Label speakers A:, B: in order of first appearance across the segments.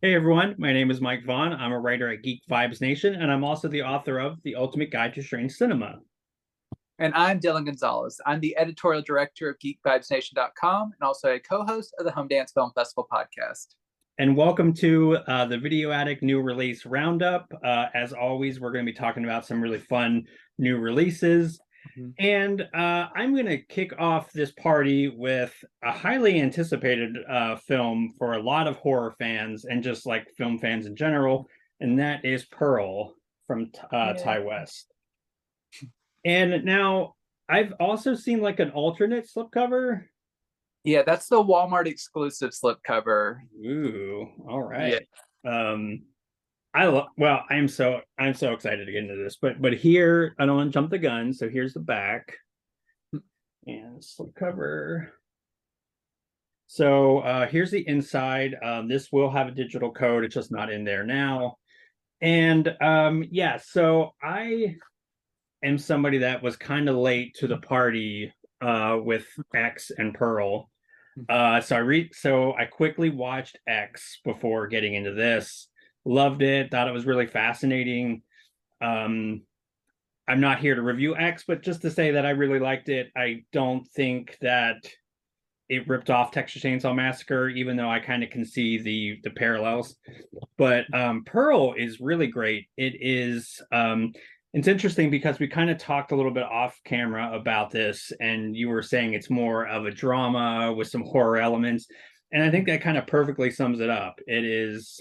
A: Hey everyone, my name is Mike Vaughn. I'm a writer at Geek Vibes Nation, and I'm also the author of The Ultimate Guide to Strange Cinema.
B: And I'm Dylan Gonzalez. I'm the editorial director of geekvibesnation.com and also a co-host of the Home Dance Film Festival podcast.
A: And welcome to the Video Attic new release Roundup. As always, we're going to be talking about some really fun new releases. And I'm going to kick off this party with a highly anticipated film for a lot of horror fans and just like film fans in general, and that is Pearl from Ty West. And now I've also seen like an alternate slipcover.
B: Yeah, that's the Walmart exclusive slipcover.
A: Ooh, all right. Yeah. I'm so excited to get into this, but here I don't want to jump the gun, so here's the back and slipcover. So here's the inside. This will have a digital code, it's just not in there now. And yeah, so I am somebody that was kind of late to the party with X and Pearl. So I quickly watched X before getting into this. Loved it, thought it was really fascinating. I'm not here to review X, but just to say that I really liked it. I don't think that it ripped off Texas Chainsaw Massacre, even though I kind of can see the parallels. But Pearl is really great. It is it's interesting because we kind of talked a little bit off camera about this, and you were saying it's more of a drama with some horror elements. And I think that kind of perfectly sums it up. It is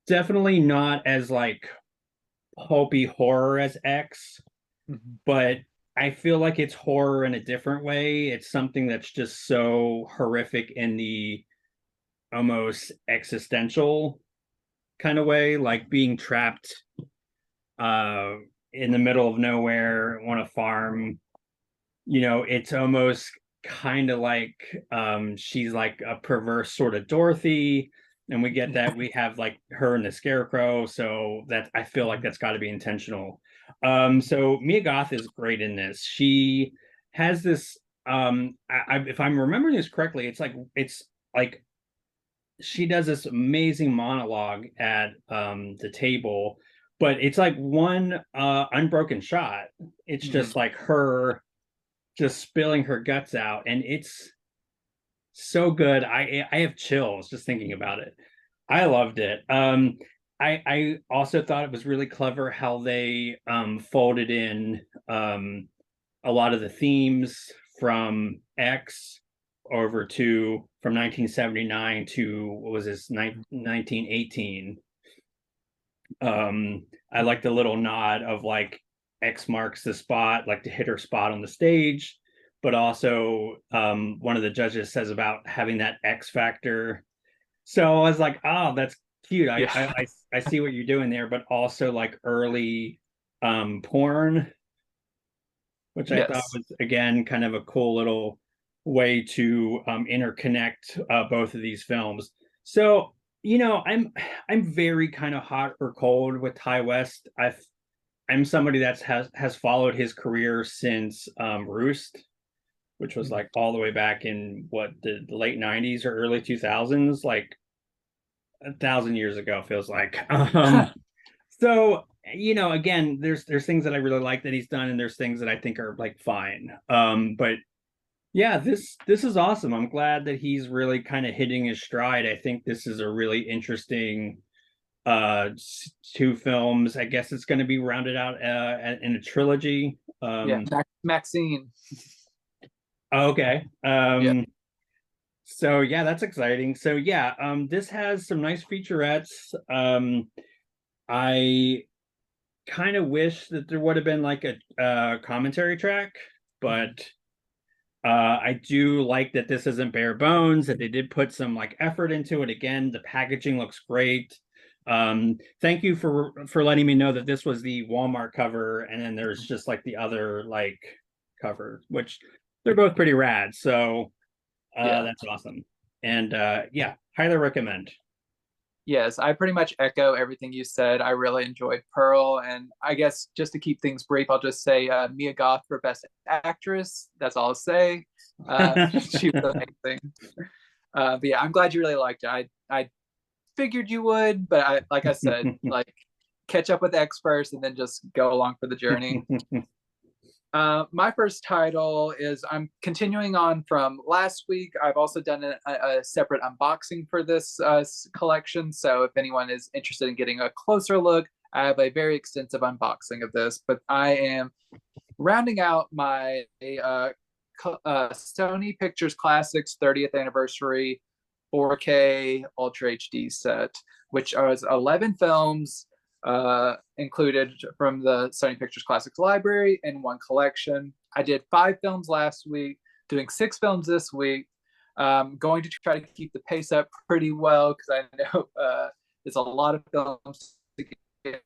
A: definitely not as like pulpy horror as X, but I feel like it's horror in a different way. It's something that's just so horrific in the almost existential kind of way, like being trapped in the middle of nowhere on a farm. You know, it's almost kind of like she's like a perverse sort of Dorothy, and we get that we have like her and the scarecrow, so that I feel like that's got to be intentional. So Mia Goth is great in this. She has this if I'm remembering this correctly, it's like she does this amazing monologue at the table, but it's like one unbroken shot. It's just like her just spilling her guts out, and it's so good. I have chills just thinking about it. I loved it. I also thought it was really clever how they folded in a lot of the themes from X over to from 1979 to what was this 1918. I like the little nod of like X marks the spot, like to hit her spot on the stage, but also one of the judges says about having that X factor. So I was like, oh, that's cute. I see what you're doing there, but also like early porn, which I thought was again kind of a cool little way to interconnect both of these films. So you know, I'm very kind of hot or cold with Ty West. I'm somebody that has followed his career since Roost, which was like all the way back in what the late 90s or early 2000s, like 1,000 years ago feels like. So you know, again, there's things that I really like that he's done, and there's things that I think are like fine. But yeah, this is awesome. I'm glad that he's really kind of hitting his stride. I think this is a really interesting two films. I guess it's going to be rounded out in a trilogy.
B: Maxine.
A: Okay. So yeah, that's exciting. So yeah, this has some nice featurettes. I kind of wish that there would have been like a commentary track, but I do like that this isn't bare bones, that they did put some like effort into it. Again, the packaging looks great. Thank you for letting me know that this was the Walmart cover, and then there's just like the other like cover, which they're both pretty rad. So that's awesome. And yeah, highly recommend.
B: Yes, I pretty much echo everything you said. I really enjoyed Pearl, and I guess just to keep things brief, I'll just say Mia Goth for Best Actress. That's all I'll say. She was amazing. But yeah, I'm glad you really liked it. I figured you would, but like I said, like catch up with X first and then just go along for the journey. My first title is, I'm continuing on from last week. I've also done a separate unboxing for this collection. So if anyone is interested in getting a closer look, I have a very extensive unboxing of this. But I am rounding out my Sony Pictures Classics 30th anniversary 4K Ultra HD set, which is 11 films included from the Sony Pictures Classics library in one collection. I did 5 films last week, doing 6 films this week. Going to try to keep the pace up pretty well because I know it's a lot of films to get.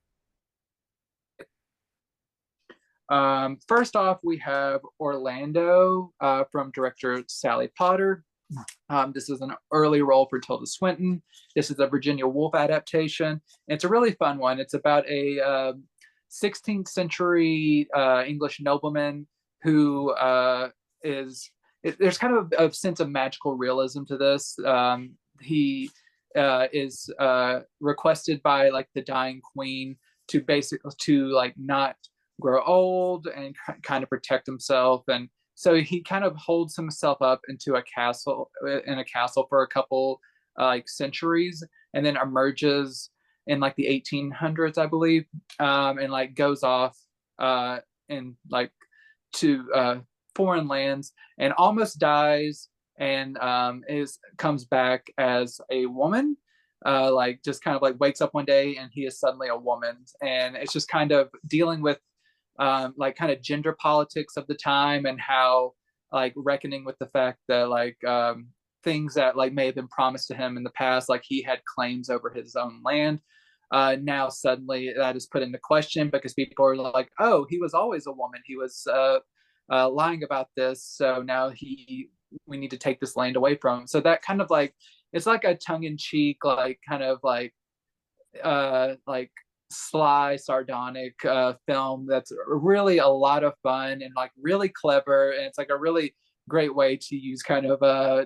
B: First off, we have Orlando from director Sally Potter. This is an early role for Tilda Swinton. This is a Virginia Woolf adaptation. It's a really fun one. It's about a 16th century English nobleman who there's kind of a sense of magical realism to this. He is requested by like the dying queen to like not grow old and kind of protect himself. And so he kind of holds himself up into a castle for a couple like centuries, and then emerges in like the 1800s, I believe, and like goes off in like to foreign lands and almost dies, and comes back as a woman. Like just kind of like wakes up one day and he is suddenly a woman, and it's just kind of dealing with like kind of gender politics of the time, and how like reckoning with the fact that like things that like may have been promised to him in the past, like he had claims over his own land, now suddenly that is put into question because people are like, oh, he was always a woman, he was lying about this, so now we need to take this land away from him. So that kind of like, it's like a tongue-in-cheek like kind of like sly sardonic film that's really a lot of fun and like really clever, and it's like a really great way to use kind of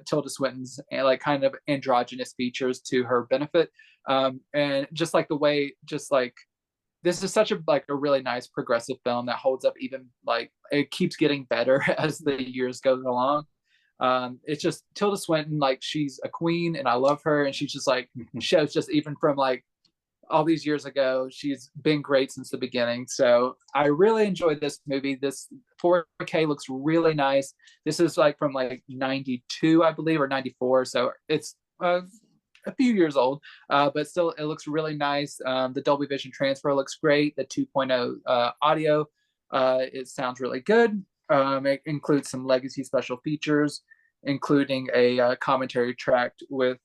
B: Tilda Swinton's like kind of androgynous features to her benefit, and just like the way, just like this is such a like a really nice progressive film that holds up, even like it keeps getting better as the years go along. It's just Tilda Swinton, like she's a queen and I love her, and she's just like shows just even from like all these years ago, she's been great since the beginning. So I really enjoyed this movie. This 4K looks really nice. This is like from like 92, I believe, or 94. So it's a few years old, but still it looks really nice. The Dolby Vision transfer looks great. The 2.0 audio, it sounds really good. It includes some legacy special features, including a commentary track with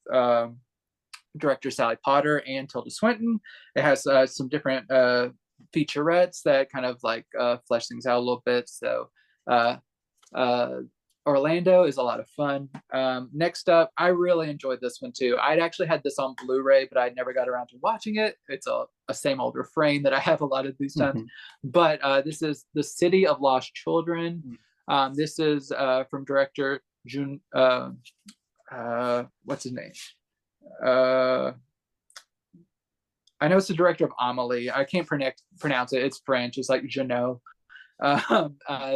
B: director Sally Potter and Tilda Swinton. It has some different featurettes that kind of like flesh things out a little bit. So Orlando is a lot of fun. Next up, I really enjoyed this one too. I'd actually had this on Blu-ray, but I never got around to watching it. It's a same old refrain that I have a lot of these times. But this is The City of Lost Children. This is from director Jun. What's his name? I know it's the director of Amelie. I can't pronounce it. It's French. It's like Janot.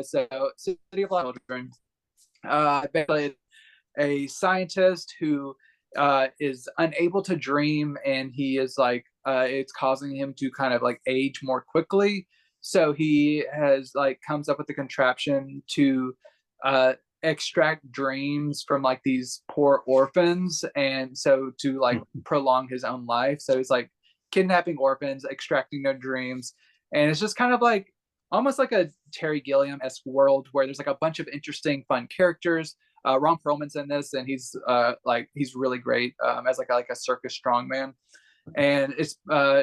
B: So City of Lost Children. Basically, a scientist who is unable to dream, and he is like it's causing him to kind of like age more quickly. So he has like comes up with the contraption to extract dreams from like these poor orphans, and so to like prolong his own life. So he's like kidnapping orphans, extracting their dreams, and it's just kind of like almost like a Terry Gilliam-esque world where there's like a bunch of interesting, fun characters. Ron Perlman's in this, and he's really great as like a circus strongman, and it's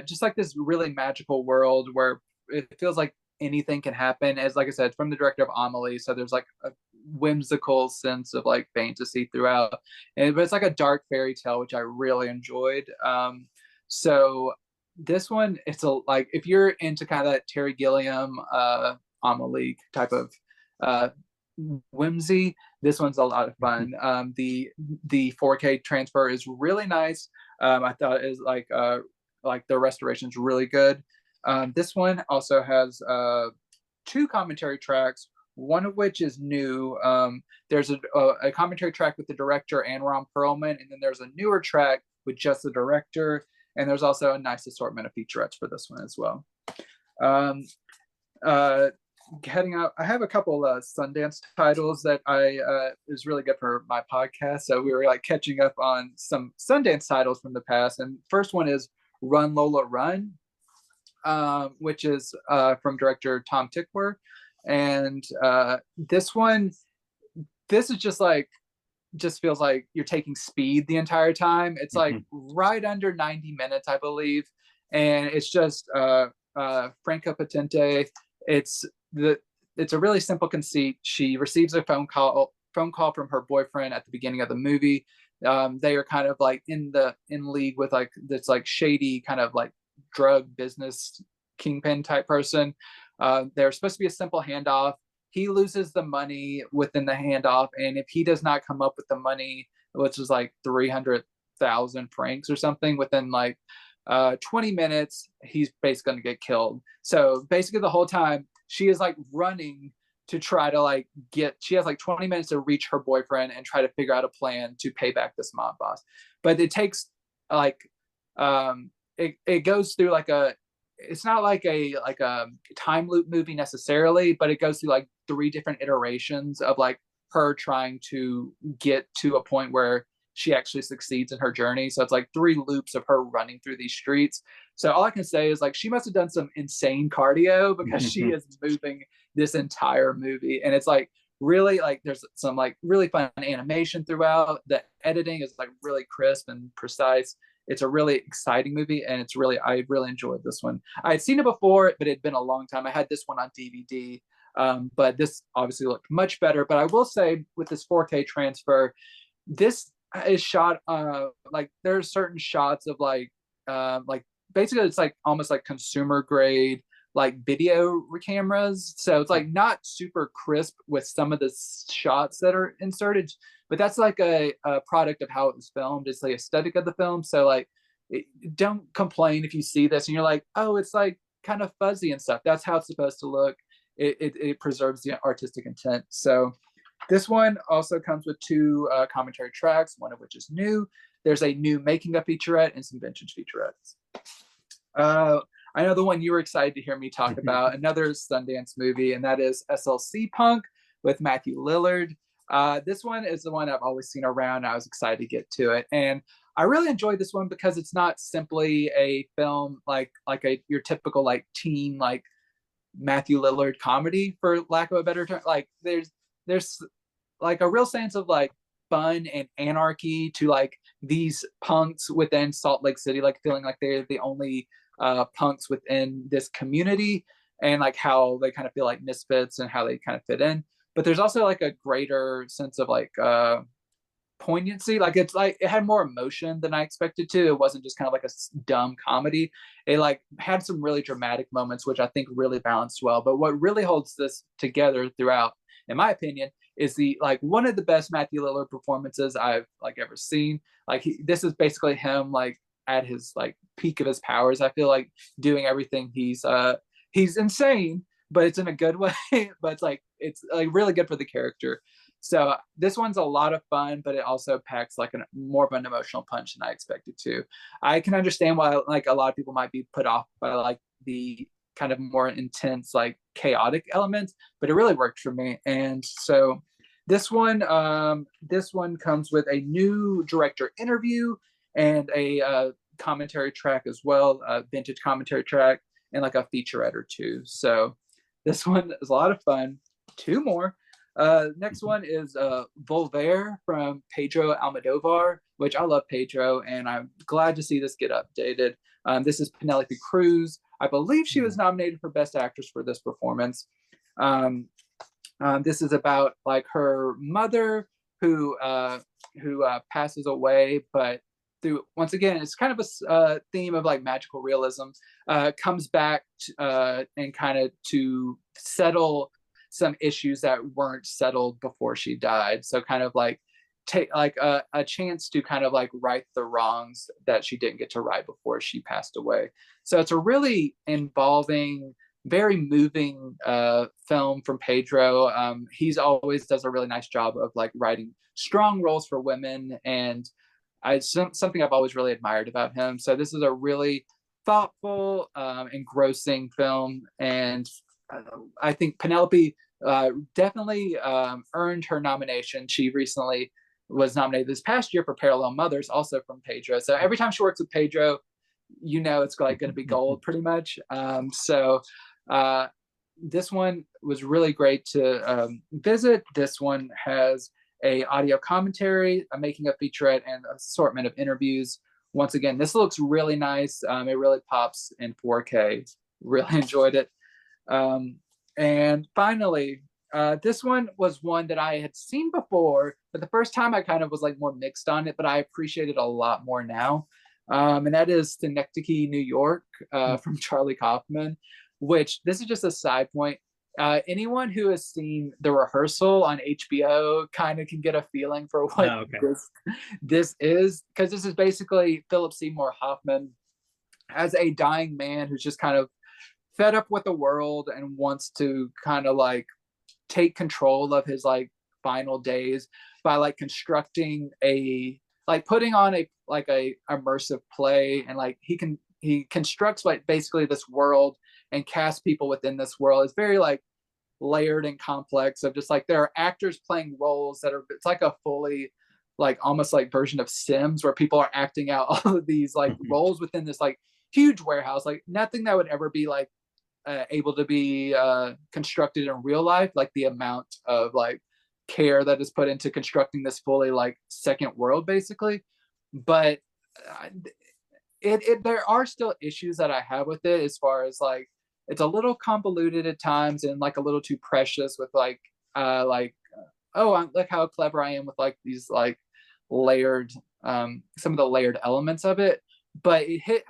B: just like this really magical world where it feels like anything can happen. As like I said, from the director of Amelie, so there's like a whimsical sense of like fantasy throughout, but it's like a dark fairy tale, which I really enjoyed. So this one, it's a like if you're into kind of that Terry Gilliam Amelie type of whimsy, This one's a lot of fun. The 4K transfer is really nice. I thought is like the restoration is really good. This one also has two commentary tracks, one of which is new. There's a commentary track with the director and Ron Perlman, and then there's a newer track with just the director. And there's also a nice assortment of featurettes for this one as well. Heading out, I have a couple Sundance titles that is really good for my podcast. So we were like catching up on some Sundance titles from the past. And first one is Run Lola Run, which is from director Tom Tykwer. And this is just feels like you're taking speed the entire time. It's like right under 90 minutes, I believe. And it's just Franca Potente. It's a really simple conceit. She receives a phone call from her boyfriend at the beginning of the movie. They are kind of like in league with like this like shady kind of like drug business kingpin type person. They're supposed to be a simple handoff. He loses the money within the handoff, and if he does not come up with the money, which is like 300,000 francs or something, within like 20 minutes, he's basically going to get killed. So basically the whole time she is like running to try to like she has like 20 minutes to reach her boyfriend and try to figure out a plan to pay back this mob boss. But it takes like it goes through like it's not like a time loop movie necessarily, but it goes through like 3 different iterations of like her trying to get to a point where she actually succeeds in her journey. So it's like 3 loops of her running through these streets. So all I can say is like she must have done some insane cardio, because she is moving this entire movie. And it's like really like there's some like really fun animation throughout. The editing is like really crisp and precise. It's a really exciting movie, and I really enjoyed this one. I had seen it before, but it had been a long time. I had this one on DVD, but this obviously looked much better. But I will say with this 4K transfer, this is shot like there are certain shots of like basically it's like almost like consumer grade like video cameras. So it's like not super crisp with some of the shots that are inserted, but that's like a product of how it was filmed. It's the aesthetic of the film. So like, don't complain if you see this and you're like, oh, it's like kind of fuzzy and stuff. That's how it's supposed to look. It preserves the artistic intent. So this one also comes with 2 commentary tracks, one of which is new. There's a new making of featurette and some vintage featurettes. I know the one you were excited to hear me talk about, another Sundance movie, and that is SLC Punk with Matthew Lillard. This one is the one I've always seen around. I was excited to get to it. And I really enjoyed this one because it's not simply a film like your typical like teen like Matthew Lillard comedy, for lack of a better term. Like there's like a real sense of like fun and anarchy to like these punks within Salt Lake City, like feeling like they're the only punks within this community, and like how they kind of feel like misfits and how they kind of fit in. But there's also like a greater sense of like poignancy. Like it's like it had more emotion than I expected to. It wasn't just kind of like a dumb comedy. It like had some really dramatic moments, which I think really balanced well. But what really holds this together throughout, in my opinion, is the like one of the best Matthew Lillard performances I've like ever seen. Like this is basically him like at his like peak of his powers. I feel like doing everything. He's insane, but it's in a good way. But it's like really good for the character. So this one's a lot of fun, but it also packs like more of an emotional punch than I expected to. I can understand why like a lot of people might be put off by like the kind of more intense, like chaotic elements, but it really worked for me. And so this one comes with a new director interview and a commentary track as well, a vintage commentary track, and like a featurette or 2. So this one is a lot of fun. 2 more. Next one is Volver from Pedro Almodovar, which I love Pedro, and I'm glad to see this get updated. This is Penelope Cruz. I believe she was nominated for Best Actress for this performance. This is about like her mother who passes away, but through once again, it's kind of a theme of like magical realism. Comes back and kind of to settle some issues that weren't settled before she died. So kind of like take like a chance to kind of like right the wrongs that she didn't get to right before she passed away. So it's a really involving, very moving film from Pedro. He's always does a really nice job of like writing strong roles for women, and something I've always really admired about him. So this is a really thoughtful, engrossing film, and I think Penelope definitely earned her nomination. She recently was nominated this past year for Parallel Mothers, also from Pedro. So every time she works with Pedro, you know it's like going to be gold, pretty much. This one was really great to visit. This one has a audio commentary, a making of featurette, and assortment of interviews. Once again, this looks really nice. It really pops in 4K. Really enjoyed it. And finally, this one was one that I had seen before, but the first time I kind of was like more mixed on it, but I appreciate it a lot more now. And that is Synecdoche, New York, from Charlie Kaufman, which this is just a side point. Anyone who has seen The Rehearsal on HBO kind of can get a feeling for what this is, because this is basically Philip Seymour Hoffman as a dying man who's just kind of fed up with the world and wants to kind of like take control of his like final days by like constructing a like putting on a immersive play, and like he constructs like basically this world and casts people within this world. It's very like layered and complex of just like there are actors playing roles that are, it's like a fully like almost like version of Sims where people are acting out all of these like roles within this like huge warehouse, like nothing that would ever be like able to be constructed in real life, like the amount of like care that is put into constructing this fully like second world basically. But there are still issues that I have with it, as far as like it's a little convoluted at times and like a little too precious with like oh, look how clever I am with like these like layered some of the layered elements of it. But it hit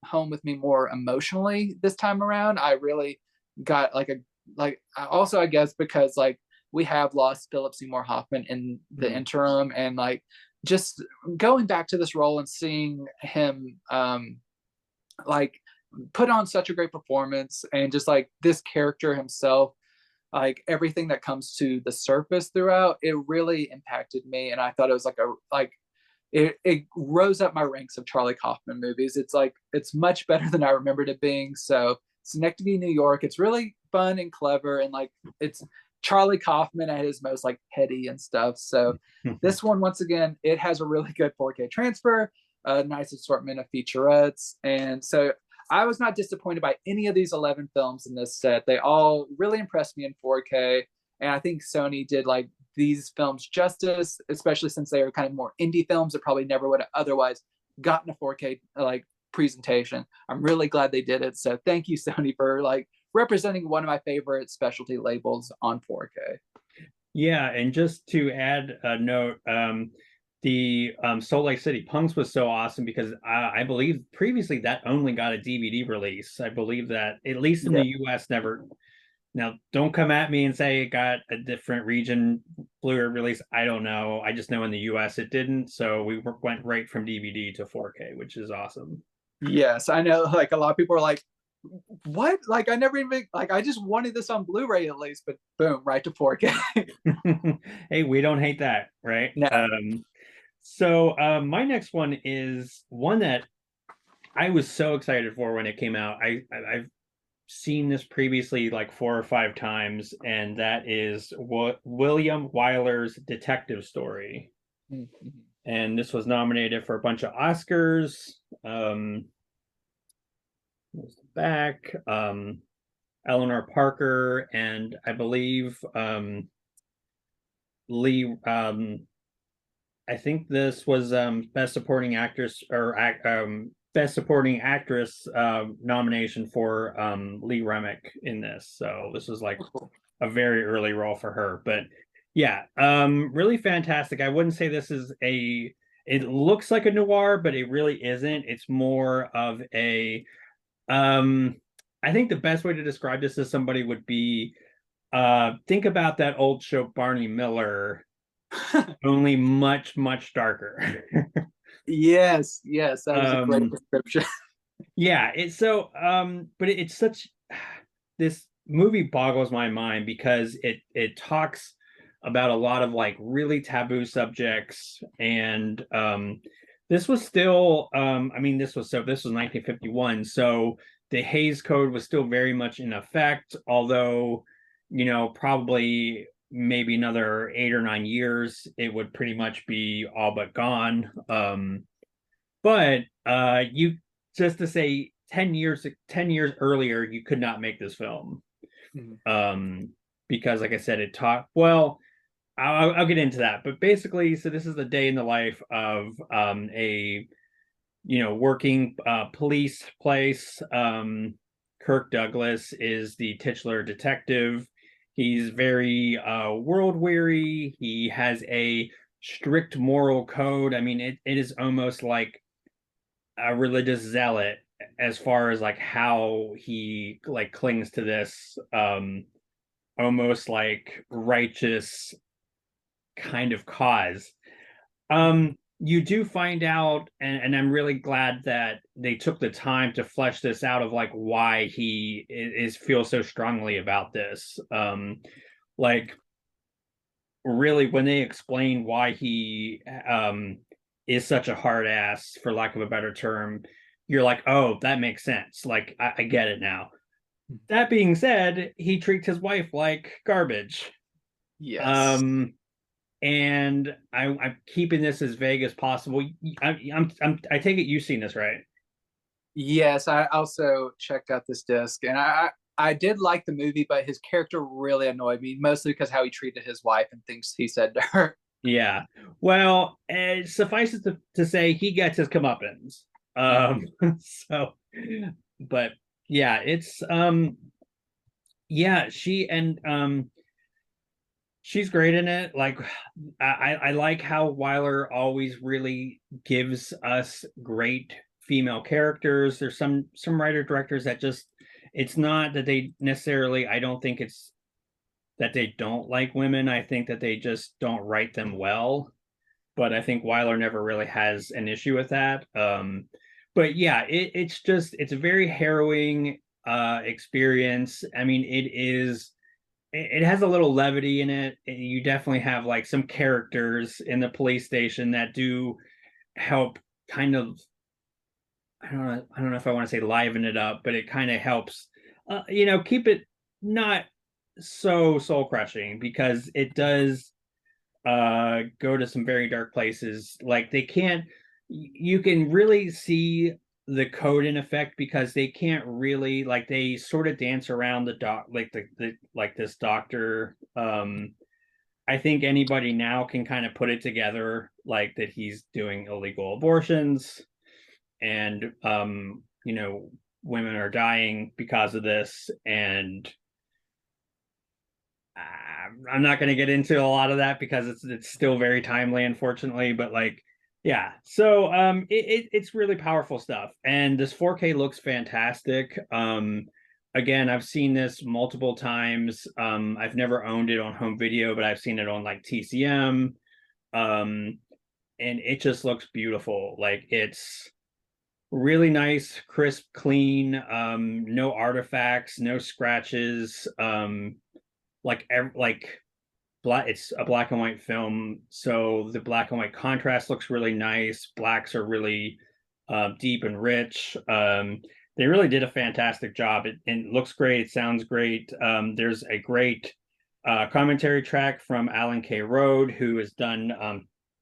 B: home with me more emotionally this time around. I really got also I guess because like we have lost Philip Seymour Hoffman in the interim, and like just going back to this role and seeing him like put on such a great performance, and just like this character himself, like everything that comes to the surface throughout, it really impacted me. And I thought it was it rose up my ranks of Charlie Kaufman movies. It's like it's much better than I remembered it being. So Synecdoche, New York, it's really fun and clever, and like it's Charlie Kaufman at his most like heady and stuff. So this one, once again, it has a really good 4K transfer, a nice assortment of featurettes, and so I was not disappointed by any of these 11 films in this set. They all really impressed me in 4K, and I think Sony did like these films justice, especially since they are kind of more indie films that probably never would have otherwise gotten a 4K like presentation. I'm really glad they did it. So thank you, Sony, for like representing one of my favorite specialty labels on 4K.
A: Yeah, and just to add a note, the Salt Lake City Punks was so awesome because I believe previously that only got a DVD release. I believe that at least in the US never. Now, don't come at me and say it got a different region Blu-ray release. I don't know. I just know in the US it didn't. So we went right from DVD to 4K, which is awesome.
B: Yes, I know. Like a lot of people are like, what? Like I never even like I just wanted this on Blu-ray at least, but boom, right to 4K.
A: Hey, we don't hate that, right?
B: No.
A: So my next one is one that I was so excited for when it came out. I've seen this previously like 4 or 5 times, and that is William Wyler's Detective Story. Mm-hmm. And this was nominated for a bunch of Oscars. Back, Eleanor Parker, and I believe Lee. I think this was best supporting actress or best supporting actress nomination for Lee Remick in this. So this was like a very early role for her. But yeah, really fantastic. I wouldn't say this is it looks like a noir, but it really isn't. It's more of a I think the best way to describe this to somebody would be Think about that old show Barney Miller, only much, much darker.
B: Yes, yes, that is a great
A: um
B: description.
A: yeah, it's so but it's such this movie boggles my mind because it talks about a lot of like really taboo subjects. And this was still I mean, this was 1951, so the Hays Code was still very much in effect, although, probably maybe another 8 or 9 years it would pretty much be all but gone. But you just to say 10 years earlier, you could not make this film.
B: Mhm.
A: Um, because like I said, it taught well, I'll get into that. But basically, so this is the day in the life of a working police place. Kirk Douglas is the titular detective. He's very world weary. He has a strict moral code. I mean, it is almost like a religious zealot as far as like how he like clings to this almost like righteous kind of cause. You do find out, and I'm really glad that they took the time to flesh this out of like why he is feels so strongly about this. Like really when they explain why he is such a hard ass, for lack of a better term, you're like, oh, that makes sense. Like I get it now. That being said, he treats his wife like garbage.
B: Yes.
A: Um, and I'm keeping this as vague as possible. I take it you've seen this, right?
B: Yes, I also checked out this disc, and I did like the movie, but his character really annoyed me, mostly because how he treated his wife and things he said to her.
A: Yeah. Well, suffice it to say, he gets his comeuppance. Um, so, but yeah, it's yeah, she's great in it. Like, I like how Weiler always really gives us great female characters. There's some writer directors that just, it's not that they necessarily, I don't think it's that they don't like women. I think that they just don't write them well. But I think Weiler never really has an issue with that. But yeah, it's a very harrowing experience. I mean, it has a little levity in it. You definitely have like some characters in the police station that do help kind of, I don't know if I want to say liven it up, but it kind of helps keep it not so soul crushing, because it does go to some very dark places. Like they can't, you can really see the code in effect because they can't really, like, they sort of dance around the doc, like the like this doctor. I think anybody now can kind of put it together like that he's doing illegal abortions, and women are dying because of this. And I'm not going to get into a lot of that because it's still very timely, unfortunately. But like, yeah. So it's really powerful stuff, and this 4K looks fantastic. Again, I've seen this multiple times. I've never owned it on home video, but I've seen it on like TCM. Um, and it just looks beautiful. Like it's really nice, crisp, clean. No artifacts, no scratches. Like black, it's a black and white film, so the black and white contrast looks really nice. Blacks are really deep and rich. They really did a fantastic job. It looks great, it sounds great. There's a great commentary track from Alan K. Rode, who has done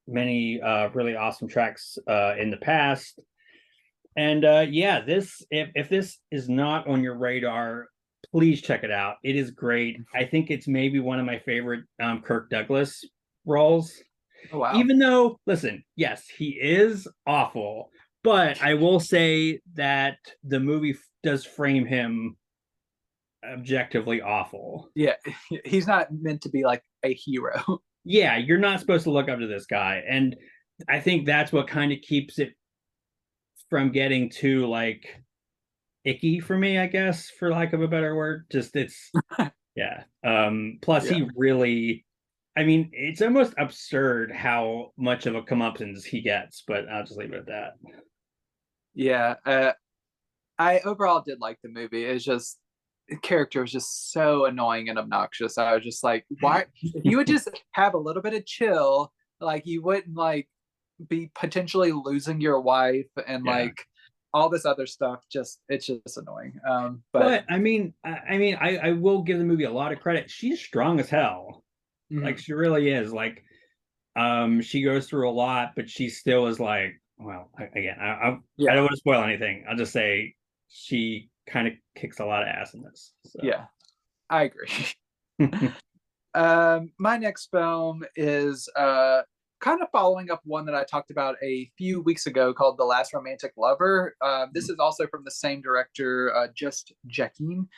A: many really awesome tracks in the past. And yeah, this, if this is not on your radar, please check it out. It is great. I think it's maybe one of my favorite Kirk Douglas roles.
B: Oh wow.
A: Even though, listen, yes, he is awful, but I will say that the movie does frame him objectively awful.
B: Yeah, he's not meant to be like a hero.
A: Yeah, you're not supposed to look up to this guy, and I think that's what kind of keeps it from getting too like icky for me, I guess, for lack of a better word. Just it's Yeah. Plus
B: Yeah.
A: he really, I mean, it's almost absurd how much of a comeuppance he gets, but I'll just leave it at that.
B: Yeah. I overall did like the movie. It's just the character was just so annoying and obnoxious. I was just like, why? If you would just have a little bit of chill, like you wouldn't like be potentially losing your wife and
A: Yeah.
B: like all this other stuff. Just it's just annoying. But
A: But I will give the movie a lot of credit. She's strong as hell. Like
B: mhm,
A: she really is. Like, she goes through a lot, but she still is like, well, again, I
B: yeah,
A: don't want to spoil anything. I'll just say she kind of kicks a lot of ass in this. So,
B: yeah, I agree. My next film is kind of following up one that I talked about a few weeks ago called The Last Romantic Lover. This is also from the same director, just Jacqueline.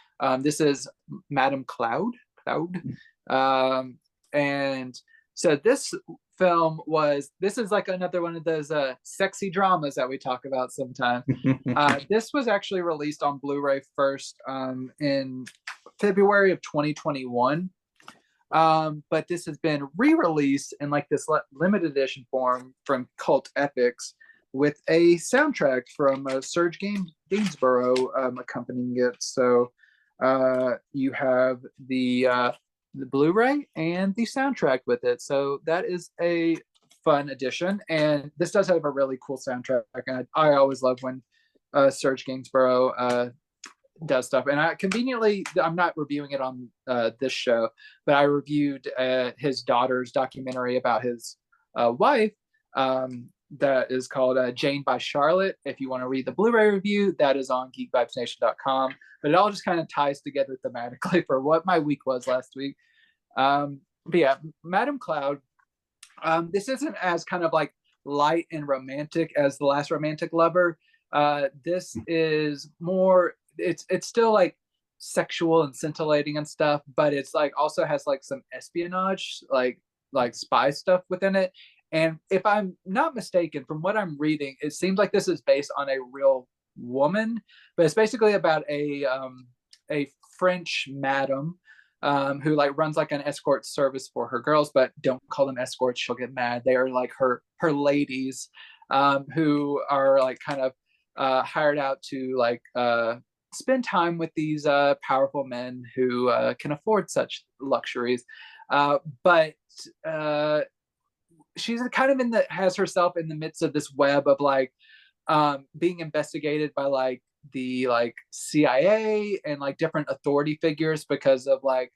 B: This is Madame Cloud. Cloud. Um, and so this film was, this is like another one of those sexy dramas that we talk about sometimes. This was actually released on Blu-ray first in February of 2021. But this has been re-released in like this limited edition form from Cult Epics with a soundtrack from Serge Gainsborough accompanying it. So you have the Blu-ray and the soundtrack with it. So that is a fun addition, and this does have a really cool soundtrack. And I always love when Serge Gainsborough does stuff. And I conveniently, I'm not reviewing it on this show, but I reviewed his daughter's documentary about his wife that is called Jane by Charlotte. If you want to read the Blu-ray review, that is on geekvibesnation.com. But it all just kind of ties together thematically for what my week was last week. But yeah, Madame Cloud, this isn't as kind of like light and romantic as The Last Romantic Lover. This is more, it's still like sexual and scintillating and stuff, but it's like also has like some espionage, like spy stuff within it. And if I'm not mistaken, from what I'm reading, it seems like this is based on a real woman, but it's basically about a French madam who like runs like an escort service for her girls, but don't call them escorts. She'll get mad. They are like her ladies who are like kind of hired out to like spend time with these powerful men who can afford such luxuries. But she's kind of has herself in the midst of this web of like being investigated by like the like CIA and like different authority figures because of like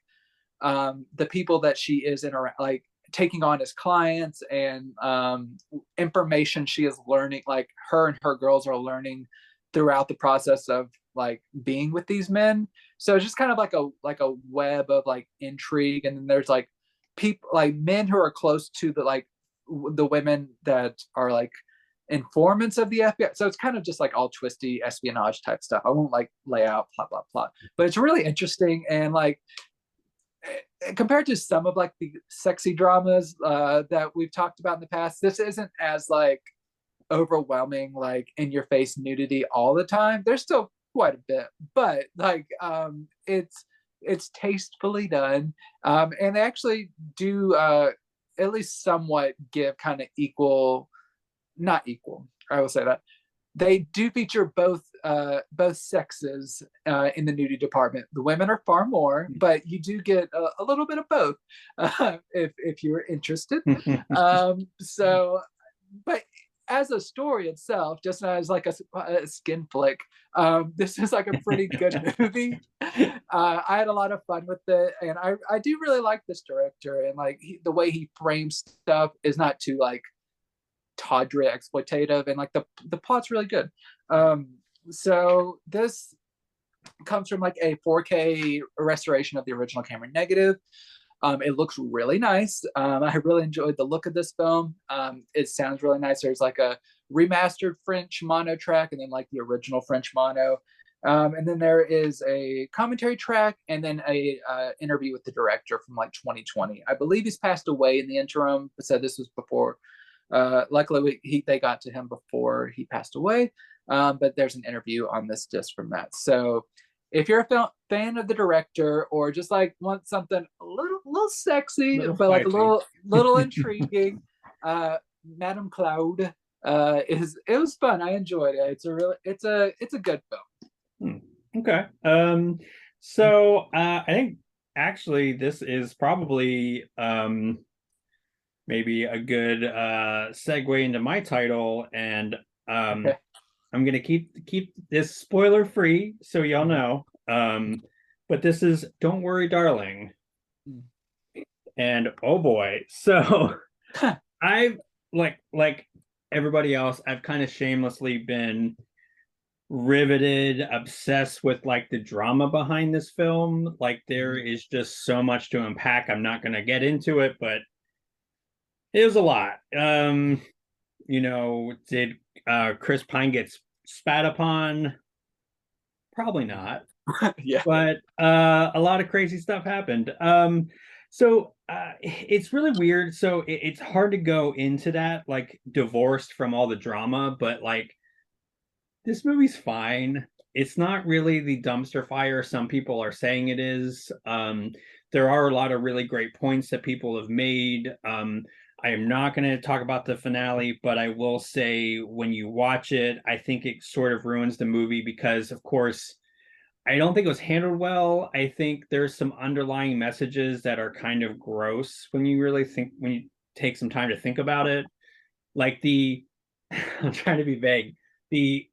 B: the people that she is in like taking on as clients, and information she is learning, like her and her girls are learning throughout the process of like being with these men. So it's just kind of like a web of like intrigue, and then there's like people like men who are close to the like the women that are like informants of the FBI. So it's kind of just like all twisty espionage type stuff. I won't like lay out plot, plot, plot, but it's really interesting. And like compared to some of like the sexy dramas that we've talked about in the past, this isn't as like overwhelming, like in your face nudity all the time. There's still quite a bit, but like it's tastefully done. And they actually do at least somewhat give kind of equal, not equal, I will say that they do feature both sexes in the nudity department. The women are far more, but you do get a little bit of both if you're interested. So, but as a story itself, just as like a skin flick, this is like a pretty good movie. I had a lot of fun with it, and I do really like this director, and like the way he frames stuff is not too like tawdry exploitative, and like the plot's really good. So this comes from like a 4K restoration of the original camera negative. It looks really nice. I really enjoyed the look of this film. It sounds really nice. There's like a remastered French mono track, and then like the original French mono. And then there is a commentary track, and then a interview with the director from like 2020. I believe he's passed away in the interim, so this was before. Luckily, they got to him before he passed away. But there's an interview on this disc from that. So if you're a fan of the director, or just like want something a little sexy,
A: Little
B: but like a
A: spicy.
B: little intriguing, Madame Claude it was fun. I enjoyed it. It's a good film.
A: Okay. So I think actually this is probably maybe a good segue into my title, and
B: Okay.
A: I'm gonna keep this spoiler free so y'all know. But this is Don't Worry, Darling. And oh boy, so I've like everybody else, I've kind of shamelessly been riveted, obsessed with like the drama behind this film. Like there is just so much to unpack. I'm not gonna get into it, but it was a lot. Did Chris Pine get spat upon? Probably not.
B: Yeah.
A: But a lot of crazy stuff happened. So it's really weird. So it's hard to go into that like divorced from all the drama, but like this movie's fine. It's not really the dumpster fire some people are saying it is. There are a lot of really great points that people have made. I am not going to talk about the finale, but I will say when you watch it, I think it sort of ruins the movie because, of course, I don't think it was handled well. I think there's some underlying messages that are kind of gross when you take some time to think about it. Like I'm trying to be vague. The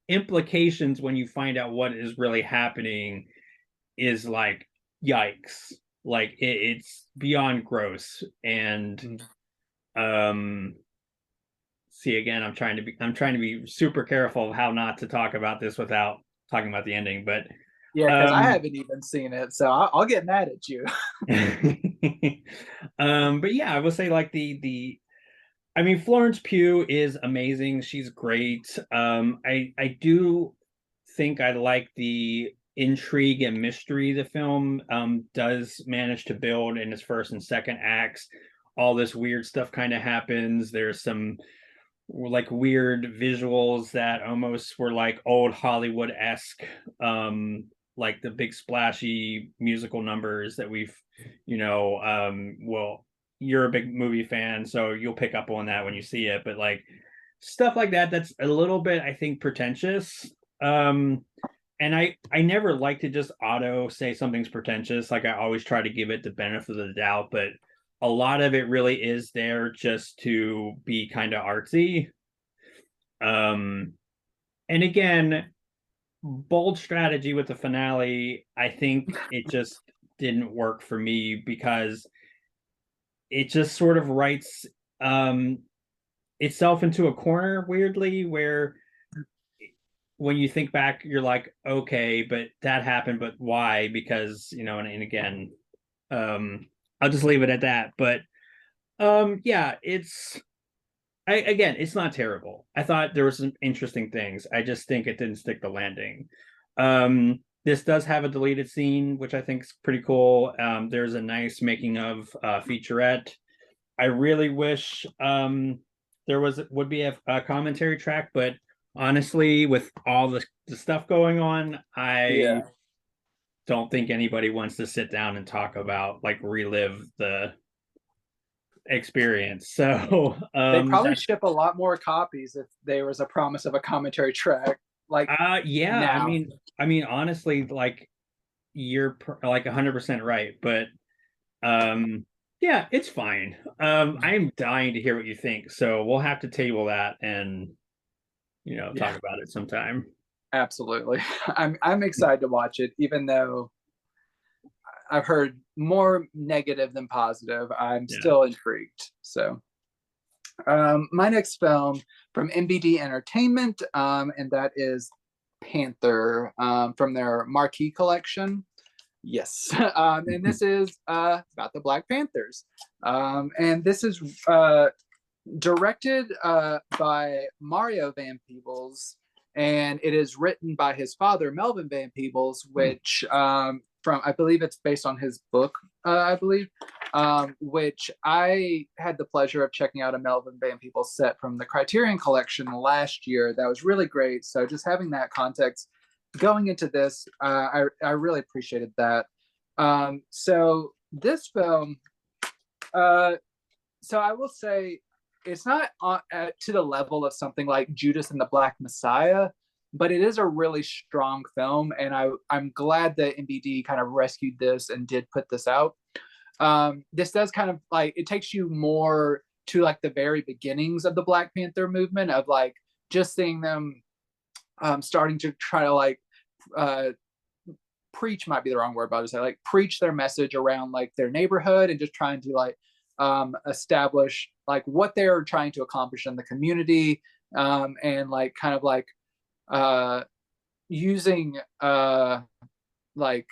A: implications when you find out what is really happening is like yikes. Like it's beyond gross. And um see again, I'm trying to be super careful of how not to talk about this without talking about the ending, but
B: Yeah, because I
A: um
B: haven't even seen it, so I'll get mad at you.
A: but yeah, I would say like the I mean, Florence Pugh is amazing. She's great. I do think I like the intrigue and mystery the film does manage to build in its first and second acts. All this weird stuff kind of happens. There's some like weird visuals that almost were like old Hollywood-esque, like the big splashy musical numbers that well, you're a big movie fan, so you'll pick up on that when you see it, but like stuff like that, that's a little bit, I think, pretentious. And I never like to just auto say something's pretentious. Like I always try to give it the benefit of the doubt, but a lot of it really is there just to be kind of artsy. Um, and again, bold strategy with the finale. I think it just didn't work for me because it just sort of writes um, itself into a corner weirdly, where when you think back, you're like, okay, but that happened, but why? Because and again, I'll just leave it at that. But yeah, it's not terrible. I thought there were some interesting things. I just think it didn't stick the landing. This does have a deleted scene, which I think is pretty cool. There's a nice making of featurette. I really wish there would be a commentary track, but honestly, with all the stuff going on, I
B: Yeah.
A: don't think anybody wants to sit down and talk about like relive the experience. So
B: They probably ship a lot more copies if there was a promise of a commentary track. Like
A: yeah,
B: now.
A: I mean honestly, like you're like 100% right, but yeah, it's fine. I am dying to hear what you think, so we'll have to table that and talk
B: Yeah,
A: about it sometime.
B: absolutely. I'm excited to watch it, even though I've heard more negative than positive. I'm
A: Yeah.
B: still intrigued. So, my next film from MBD Entertainment, and that is Panther, from their Marquee collection. Yes, and this is about the Black Panthers, and this is directed by Mario Van Peebles, and it is written by his father, Melvin Van Peebles, which from I believe it's based on his book, I believe, which I had the pleasure of checking out a Melvin Van Peebles set from the Criterion Collection last year. That was really great. So just having that context going into this, I really appreciated that. So this film, uh, so I will say it's not to the level of something like Judas and the Black Messiah, but it is a really strong film, and I'm glad that MBD kind of rescued this and did put this out. This does kind of like, it takes you more to like the very beginnings of the Black Panther movement, of like just seeing them starting to try to like uh, preach, might be the wrong word, but I would say like preach their message around like their neighborhood, and just trying to like establish like what they're trying to accomplish in the community, and like kind of like uh, using like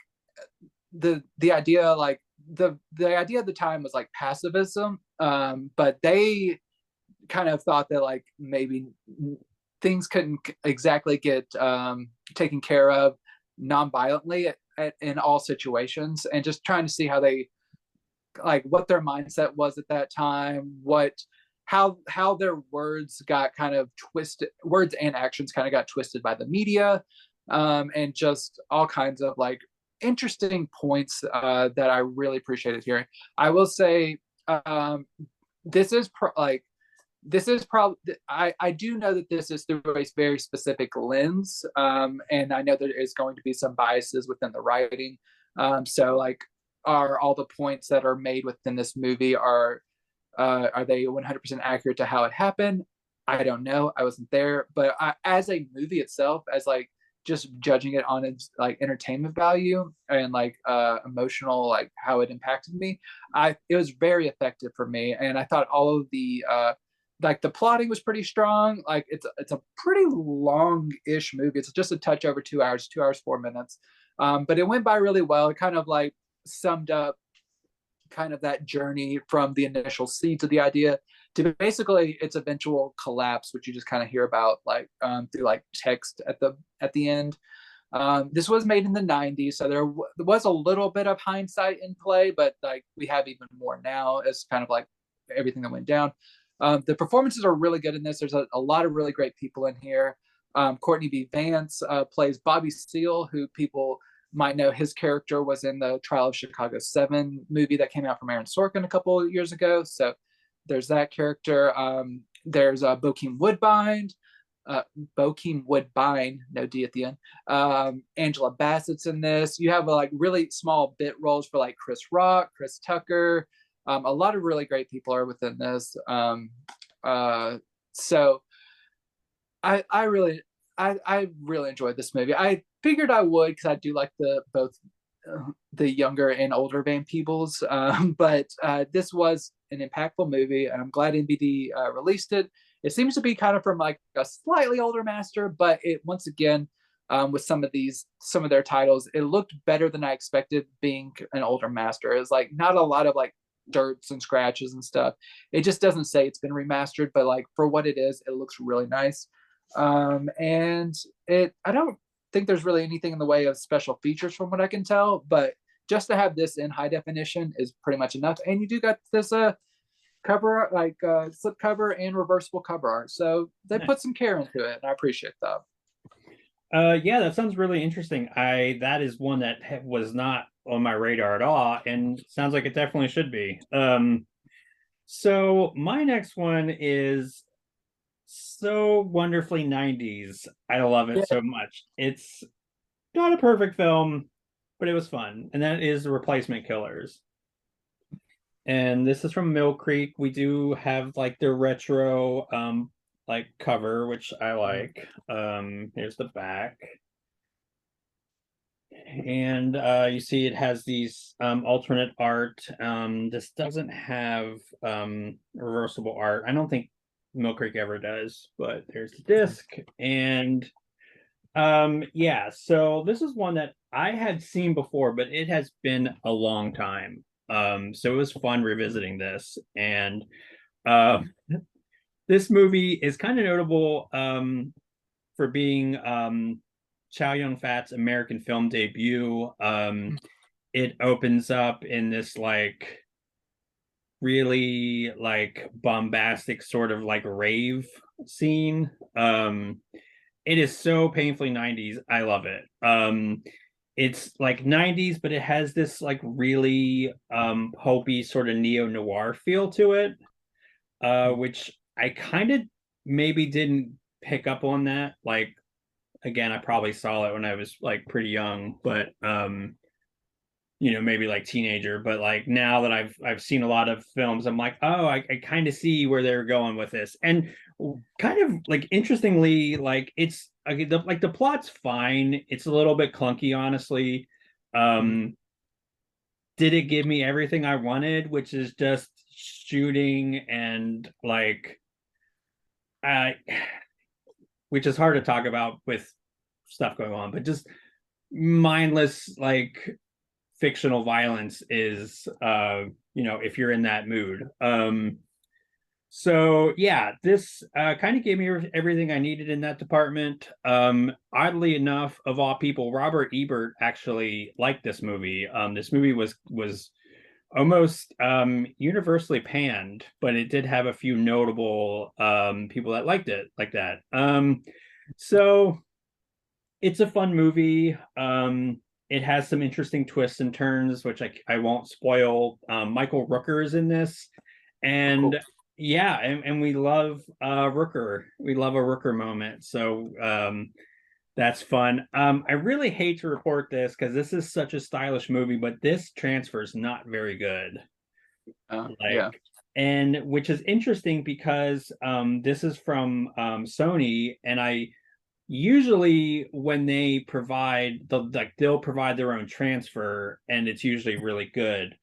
B: the idea, like the idea at the time was like pacifism, but they kind of thought that like maybe things couldn't exactly get taken care of non-violently in all situations, and just trying to see how they, like what their mindset was at that time, what how their words got kind of twisted, words and actions kind of got twisted by the media, and just all kinds of like interesting points that I really appreciated hearing. I will say, um, this is like this is probably, I do know that this is through a very specific lens, and I know there is going to be some biases within the writing. So like, are all the points that are made within this movie, are they 100% accurate to how it happened? I don't know. I wasn't there, but as a movie itself, as like just judging it on its like entertainment value and like emotional, like how it impacted me, it was very effective for me, and I thought all of the like the plotting was pretty strong. Like it's a pretty long-ish movie. It's just a touch over 2 hours, 2 hours 4 minutes, but it went by really well. It kind of like summed up kind of that journey from the initial seeds of the idea to basically its eventual collapse, which you just kind of hear about like through like text at the end. This was made in the 90s, so there was a little bit of hindsight in play, but like we have even more now as kind of like everything that went down. The performances are really good in this. There's a lot of really great people in here. Courtney B. Vance plays Bobby Seale, who people might know. His character was in the Trial of Chicago 7 movie that came out from Aaron Sorkin a couple of years ago. So there's that character. There's Bokeem Woodbine, Bokeem Woodbine, no D at the end. Angela Bassett's in this. You have like really small bit roles for like Chris Rock, Chris Tucker. A lot of really great people are within this. So I really enjoyed this movie. I figured I would, because I do like both the younger and older Van Peebles. But this was an impactful movie, and I'm glad NBD released it. It seems to be kind of from like a slightly older master, but it once again, with some of their titles, it looked better than I expected. Being an older master, is like not a lot of like dirts and scratches and stuff. It just doesn't say it's been remastered, but like for what it is, it looks really nice. And I don't think there's really anything in the way of special features from what I can tell, but just to have this in high definition is pretty much enough. And you do got this cover, like slip cover and reversible cover art, so they put some care into it, and I appreciate that.
A: Yeah, that sounds really interesting. That is one that was not on my radar at all, and sounds like it definitely should be. So my next one is so wonderfully 90s. I love it
B: Yeah.
A: so much. It's not a perfect film, but it was fun, and that is The Replacement Killers. And this is from Mill Creek. We do have like the retro like cover, which I like. Here's the back. And you see it has these alternate art. This doesn't have reversible art. I don't think Mill Creek ever does, but there's the disc. And yeah, so this is one that I had seen before, but it has been a long time. So it was fun revisiting this. And this movie is kind of notable for being Chow Yun-fat's American film debut. It opens up in this like really like bombastic sort of like rave scene. it is so painfully 90s. I love it. It's like 90s, but it has this like really pulpy sort of neo-noir feel to it, which I kind of maybe didn't pick up on that. Like again, I probably saw it when I was like pretty young, but maybe like teenager. But like now that I've seen a lot of films, I'm like, oh, I kind of see where they're going with this. And kind of like interestingly, like it's like the plot's fine. It's a little bit clunky, honestly. Um, did it give me everything I wanted, which is just shooting and like I which is hard to talk about with stuff going on, but just mindless like fictional violence is if you're in that mood. So yeah, this kind of gave me everything I needed in that department. Oddly enough, of all people, Robert Ebert actually liked this movie. This movie was almost universally panned, but it did have a few notable people that liked it like that. So it's a fun movie. It has some interesting twists and turns, which I won't spoil. Michael Rooker is in this,
B: Oh,
A: and
B: cool.
A: yeah, and we love Rooker. We love a Rooker moment. So that's fun. I really hate to report this because this is such a stylish movie, but this transfer is not very good.
B: Yeah.
A: Like, and which is interesting because this is from Sony, and I usually when they provide they'll provide their own transfer, and it's usually really good.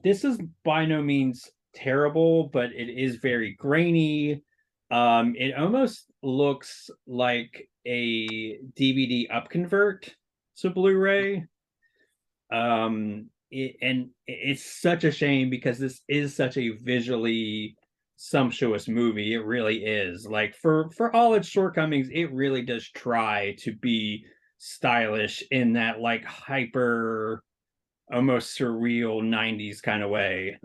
A: This is by no means terrible, but it is very grainy. It almost looks like a DVD upconvert to Blu-ray. And it's such a shame because this is such a visually sumptuous movie. It really is. Like for all its shortcomings, it really does try to be stylish in that like hyper, almost surreal 90s kind of way.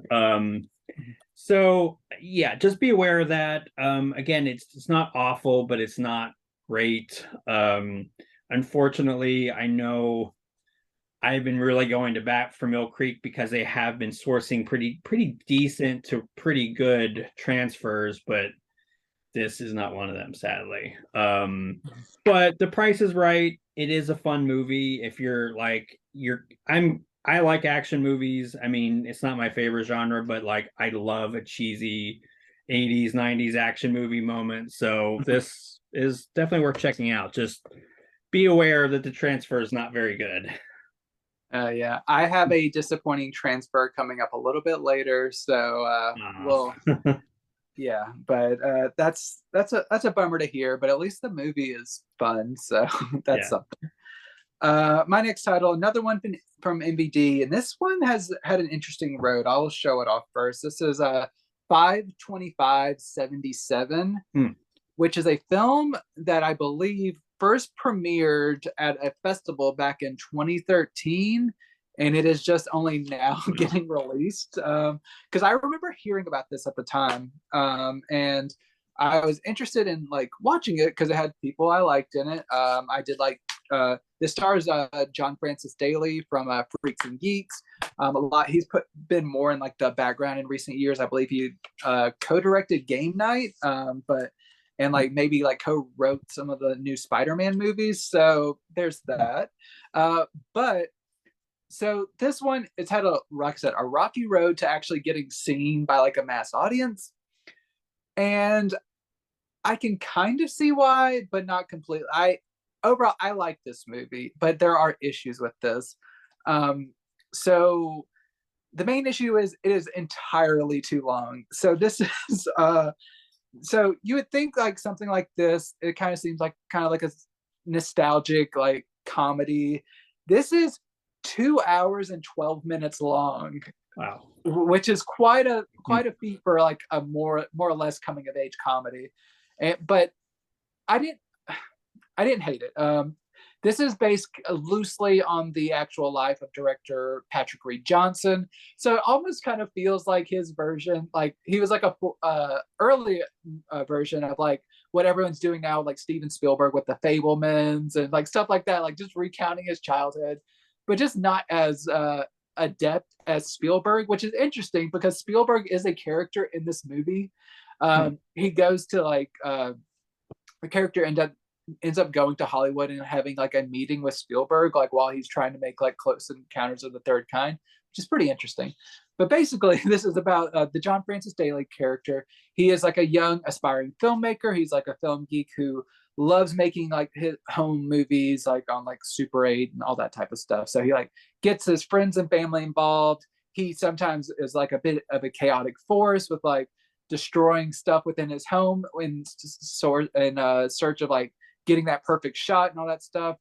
A: So yeah, just be aware of that. Again, it's not awful, but it's not great. Unfortunately, I know I've been really going to bat for Mill Creek because they have been sourcing pretty decent to pretty good transfers, but this is not one of them, sadly. But the price is right. It is a fun movie. If you're like I like action movies. I mean, it's not my favorite genre, but like I love a cheesy 80s, 90s action movie moment. So this is definitely worth checking out. Just be aware that the transfer is not very good.
B: Yeah, I have a disappointing transfer coming up a little bit later, so we'll yeah, but that's a bummer to hear, but at least the movie is fun, so that's
A: Yeah.
B: something. My next title, another one from MVD, and this one has had an interesting road. I'll show it off first. This is 5/25/77,
A: Hmm.
B: which is a film that I believe first premiered at a festival back in 2013, and it is just only now getting released. Because I remember hearing about this at the time, and I was interested in like watching it because it had people I liked in it. I did like this stars John Francis Daly from Freaks and Geeks. A lot been more in like the background in recent years. I believe he co-directed Game Night, but and like maybe like co-wrote some of the new Spider-Man movies. So there's that. But so this one, it's had like I said, a rocky road to actually getting seen by like a mass audience. And I can kind of see why, but not completely. Overall I like this movie, but there are issues with this. So the main issue is it is entirely too long. So this is so you would think like something like this, it kind of seems like kind of like a nostalgic like comedy. This is 2 hours and 12 minutes long.
A: Wow.
B: Which is quite a feat for like a more or less coming of age comedy. But I didn't hate it. This is based loosely on the actual life of director Patrick Reed Johnson, so it almost kind of feels like his version. Like he was like a early version of like what everyone's doing now, like Steven Spielberg with the Fablemans and like stuff like that, like just recounting his childhood, but just not as adept as Spielberg, which is interesting because Spielberg is a character in this movie. He goes to like the character ends up going to Hollywood and having like a meeting with Spielberg, like while he's trying to make like Close Encounters of the Third Kind, which is pretty interesting. But basically, this is about the John Francis Daley character. He is like a young aspiring filmmaker. He's like a film geek who loves making like his home movies, like on like Super 8 and all that type of stuff. So he like gets his friends and family involved. He sometimes is like a bit of a chaotic force with like destroying stuff within his home in search of like getting that perfect shot and all that stuff.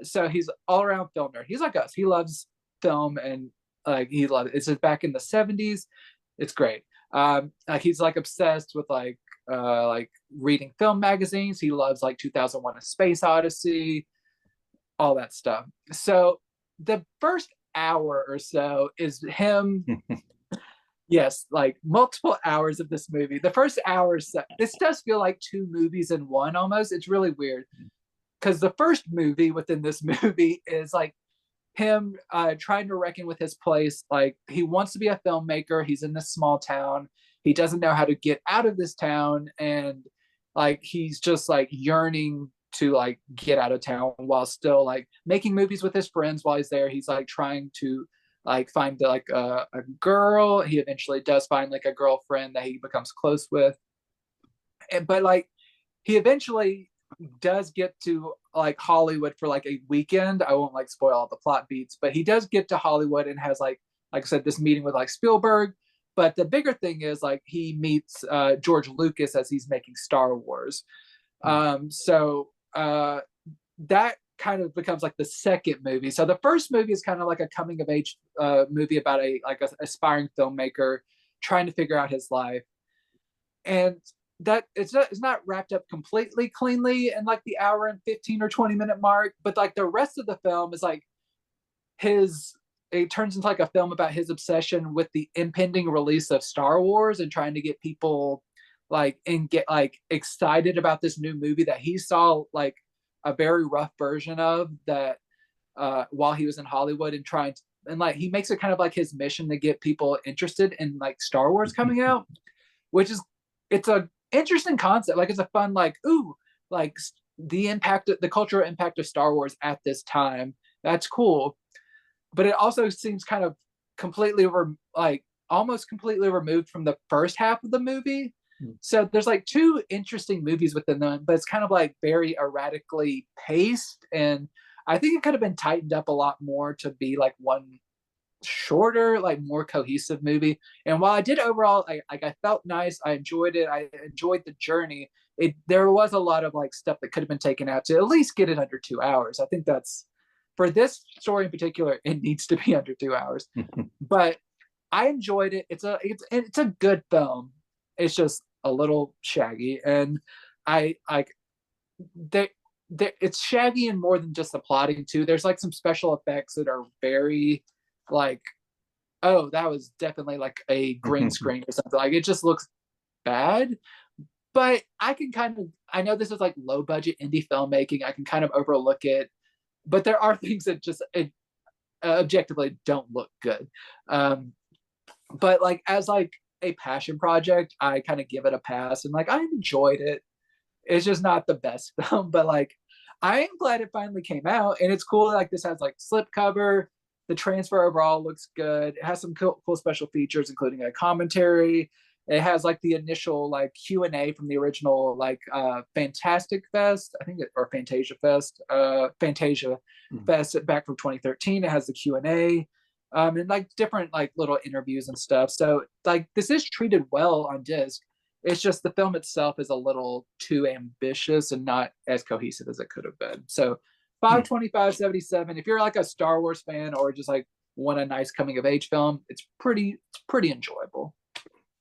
B: So he's all around film nerd. He's like us. He loves film and like he loves it. It's just back in the 70s. It's great. He's like obsessed with like reading film magazines. He loves like 2001: A Space Odyssey, all that stuff. So the first hour or so is him. Yes, like multiple hours of this movie. The first hour, this does feel like two movies in one almost. It's really weird because the first movie within this movie is like him trying to reckon with his place. Like he wants to be a filmmaker. He's in this small town. He doesn't know how to get out of this town, and like he's just like yearning to like get out of town while still like making movies with his friends while he's there. He's like trying to like find like a girl. He eventually does find like a girlfriend that he becomes close with, but like he eventually does get to like Hollywood for like a weekend. I won't like spoil all the plot beats, but he does get to Hollywood and has like I said, this meeting with like Spielberg. But the bigger thing is like he meets George Lucas as he's making Star Wars. So that kind of becomes like the second movie. So the first movie is kind of like a coming of age movie about a aspiring filmmaker trying to figure out his life, and that it's not wrapped up completely cleanly in like the hour and 15 or 20-minute mark, but like the rest of the film is like it turns into like a film about his obsession with the impending release of Star Wars and trying to get people like and get like excited about this new movie that he saw like a very rough version of that while he was in Hollywood and trying to, and like he makes it kind of like his mission to get people interested in like Star Wars coming out, which is it's a interesting concept. Like it's a fun like like the cultural impact of Star Wars at this time. That's cool, but it also seems kind of completely almost completely removed from the first half of the movie. So there's like two interesting movies within them, but it's kind of like very erratically paced, and I think it could have been tightened up a lot more to be like one shorter, like more cohesive movie. And while I did overall, I felt nice, I enjoyed it, I enjoyed the journey. There was a lot of like stuff that could have been taken out to at least get it under 2 hours. I think that's for this story in particular, it needs to be under 2 hours. But I enjoyed it. It's a good film. It's just a little shaggy, and it's shaggy and more than just the plotting too. There's like some special effects that are very like, oh, that was definitely like a green screen or something. Like it just looks bad. But I know this is like low budget indie filmmaking. I can kind of overlook it, but there are things that just objectively don't look good. But like as like a passion project, I kind of give it a pass, and like I enjoyed it. It's just not the best film, but like I am glad it finally came out, and it's cool. Like this has like slipcover. The transfer overall looks good. It has some cool special features, including a commentary. It has like the initial like Q&A from the original like Fantastic Fest, I think, or Fantasia Fest, Fantasia Fest back from 2013. It has the Q&A. And like different like little interviews and stuff. So like this is treated well on disc. It's just the film itself is a little too ambitious and not as cohesive as it could have been. So 525.77. If you're like a Star Wars fan or just like want a nice coming of age film, it's pretty enjoyable.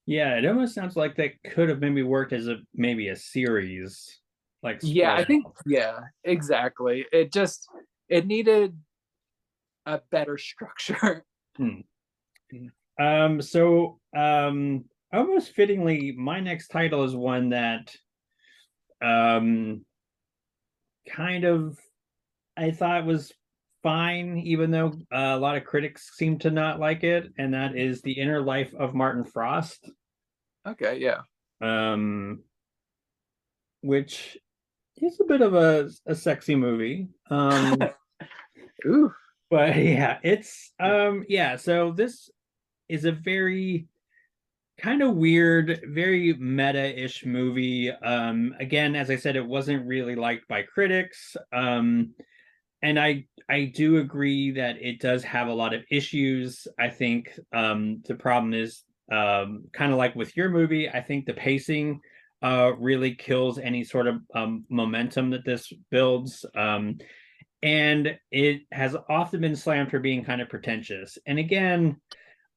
A: Yeah, it almost sounds like that could have maybe worked as maybe a series. Like
B: yeah, I think exactly. It needed a better structure.
A: Almost fittingly, my next title is one that um kind of, I thought was fine, even though a lot of critics seem to not like it, and that is The Inner Life of Martin Frost,
B: Okay, yeah.
A: um, which is a bit of a sexy movie.
B: Ooh.
A: But yeah, it's yeah, so this is a very kind of weird, very meta-ish movie. Again, as I said, it wasn't really liked by critics. And I do agree that it does have a lot of issues. I think the problem is kind of like with your movie. I think the pacing really kills any sort of momentum that this builds. And it has often been slammed for being kind of pretentious. And again,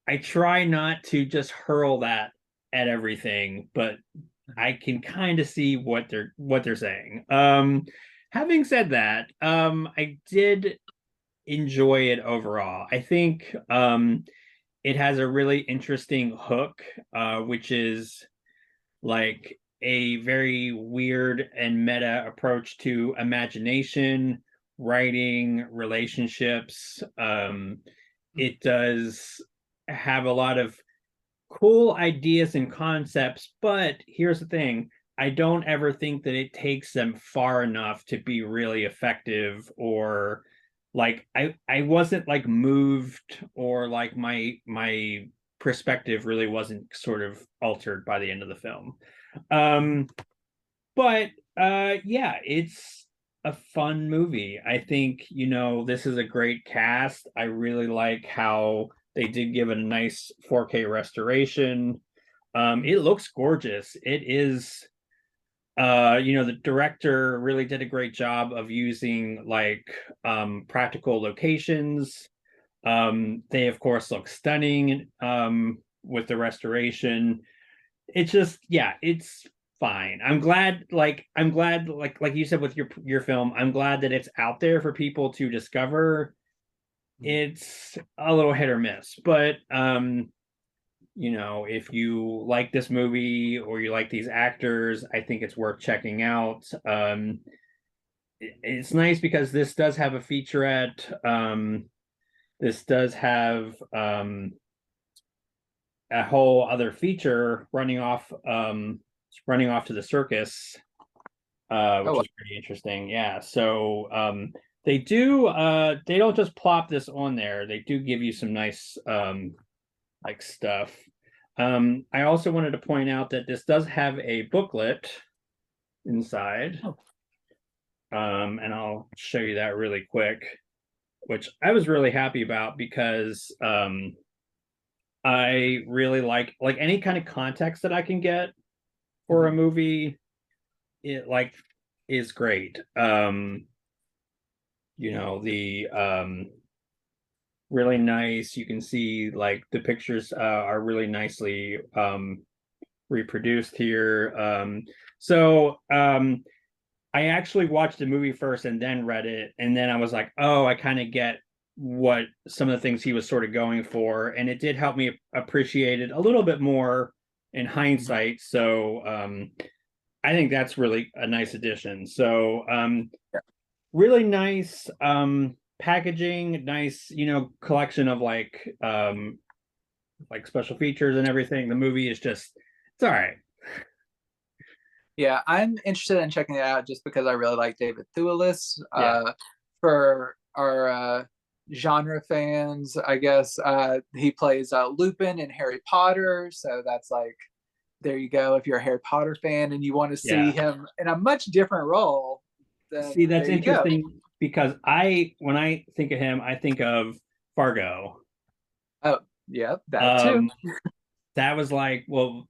A: I try not to just hurl that at everything, but I can kind of see what they're saying. Having said that, I did enjoy it overall. I think it has a really interesting hook, which is like a very weird and meta approach to imagination, writing, relationships. It does have a lot of cool ideas and concepts, but here's the thing. I don't ever think that it takes them far enough to be really effective, or like I wasn't like moved, or like my perspective really wasn't sort of altered by the end of the film. Um but yeah, it's a fun movie. I think, this is a great cast. I really like how they did give it a nice 4K restoration. It looks gorgeous. It is the director really did a great job of using like practical locations. They of course look stunning with the restoration. It's just, yeah, it's fine. I'm glad like you said with your film, I'm glad that it's out there for people to discover. It's a little hit or miss, but if you like this movie or you like these actors, I think it's worth checking out. It's nice because this does have a featurette. This does have a whole other feature running off to the circus, which
B: Oh,
A: is pretty interesting. Yeah. So they don't just plop this on there. They do give you some nice like stuff. I also wanted to point out that this does have a booklet inside.
B: oh.
A: And I'll show you that really quick, which I was really happy about because I really like any kind of context that I can get for a movie. It like is great. The really nice. You can see like the pictures are really nicely reproduced here. I actually watched the movie first and then read it, and then I was like, oh, I kind of get what some of the things he was sort of going for, and it did help me appreciate it a little bit more in hindsight. So I think that's really a nice addition. So really nice packaging, nice, collection of like special features and everything. The movie is just, it's all right.
B: Yeah, I'm interested in checking it out just because I really like David Thewlis.
A: Yeah.
B: For our genre fans, I guess he plays Lupin in Harry Potter, so that's like, there you go. If you're a Harry Potter fan and you want to see
A: Yeah.
B: him in a much different role, then
A: See, that's
B: there you go.
A: interesting because when I think of him, I think of Fargo.
B: Oh, yeah, that too.
A: Um, that was like, well,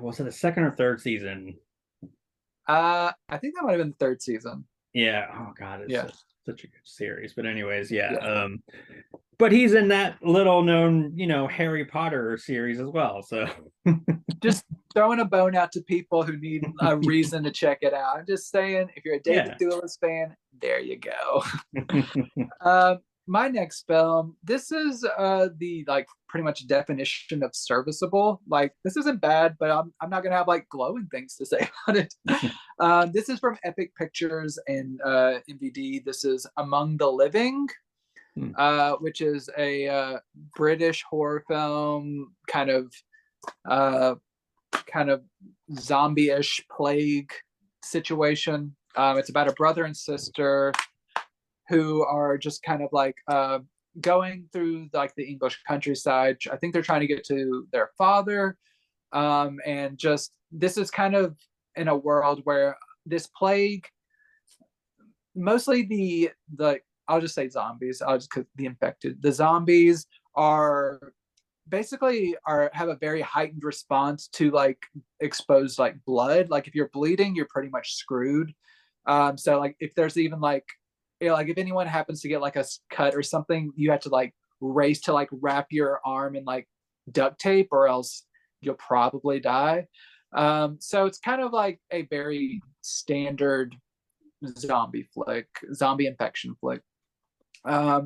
A: was it the second or third season?
B: I think that might have been the third season.
A: Yeah. Oh God, it's
B: Yeah,
A: such a good series. But anyways, yeah.
B: yeah.
A: But he's in that little known, Harry Potter series as well. So
B: Just throwing a bone out to people who need a reason to check it out. I'm just saying, if you're a David
A: yeah.
B: Thewlis fan, there you go. um, my next film, this is the like pretty much definition of serviceable. Like this isn't bad, but I'm not gonna have like glowing things to say about it. This is from Epic Pictures and MVD. This is Among the Living, which is a British horror film, kind of zombie-ish plague situation. It's about a brother and sister who are just kind of like going through like the English countryside. I think they're trying to get to their father. And just this is kind of in a world where this plague, mostly the I'll just say zombies. I'll just the infected. The zombies are basically have a very heightened response to like exposed like blood. Like if you're bleeding, you're pretty much screwed. So like if there's even like like if anyone happens to get like a cut or something, you have to like race to like wrap your arm in like duct tape or else you'll probably die. So it's kind of like a very standard zombie infection flick. But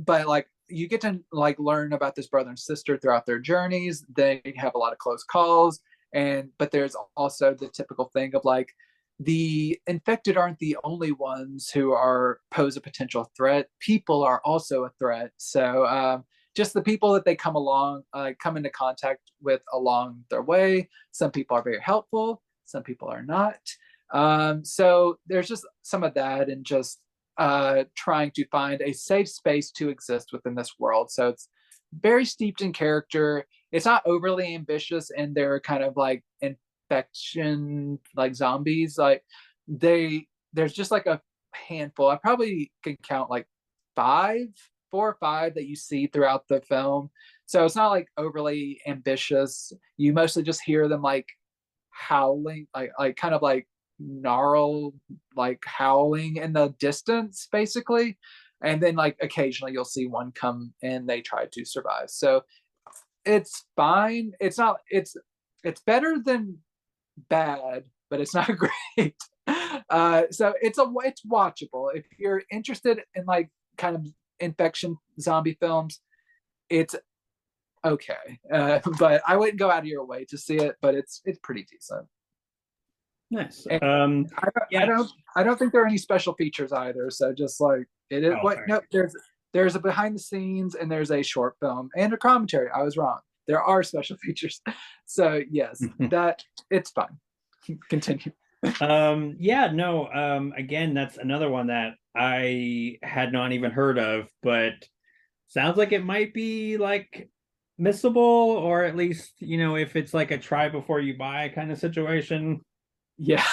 B: like you get to like learn about this brother and sister throughout their journeys. They have a lot of close calls, but there's also the typical thing of like the infected aren't the only ones who pose a potential threat. People are also a threat. So just the people that they come into contact with along their way. Some people are very helpful. Some people are not. So there's just some of that, and just trying to find a safe space to exist within this world. So it's very steeped in character. It's not overly ambitious, and they're kind of like infection, like zombies. Like there's just like a handful. I probably can count like 4 or 5 that you see throughout the film. So it's not like overly ambitious. You mostly just hear them like howling, like kind of like gnarl, like howling in the distance, basically. And then like occasionally you'll see one come and they try to survive. So it's fine. It's better than bad, but it's not great. So it's watchable. If you're interested in like kind of infection zombie films, it's okay. But I wouldn't go out of your way to see it, but it's pretty decent.
A: Nice.
B: I don't think there are any special features either. So just like it is. No, there's a behind the scenes and there's a short film and a commentary. I was wrong. There are special features. So yes, that it's fun. Continue.
A: Again, that's another one that I had not even heard of, but sounds like it might be like missable, or at least, if it's like a try before you buy kind of situation.
B: Yeah.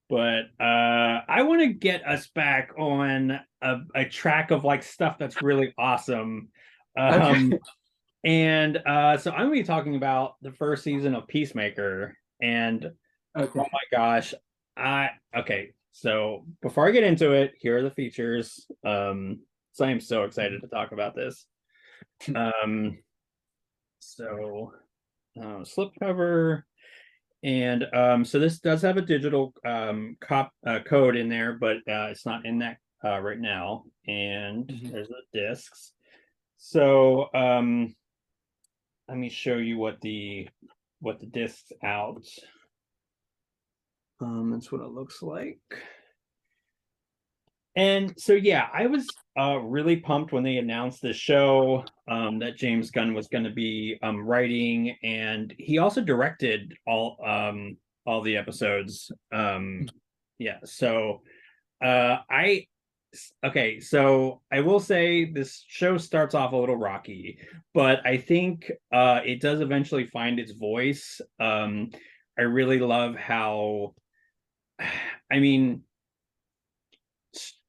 A: But I want to get us back on a track of like stuff that's really awesome.
B: Okay.
A: And so I'm gonna be talking about the first season of Peacemaker. And
B: Okay.
A: oh my gosh, so before I get into it, here are the features. So I am so excited to talk about this. Slipcover. And so this does have a digital code in there, but it's not in that right now. And there's the discs. So let me show you what the discs out. That's what it looks like. And so yeah, I was really pumped when they announced the show that James Gunn was going to be writing, and he also directed all the episodes. So so I will say this show starts off a little rocky, but I think it does eventually find its voice. I really love how, I mean,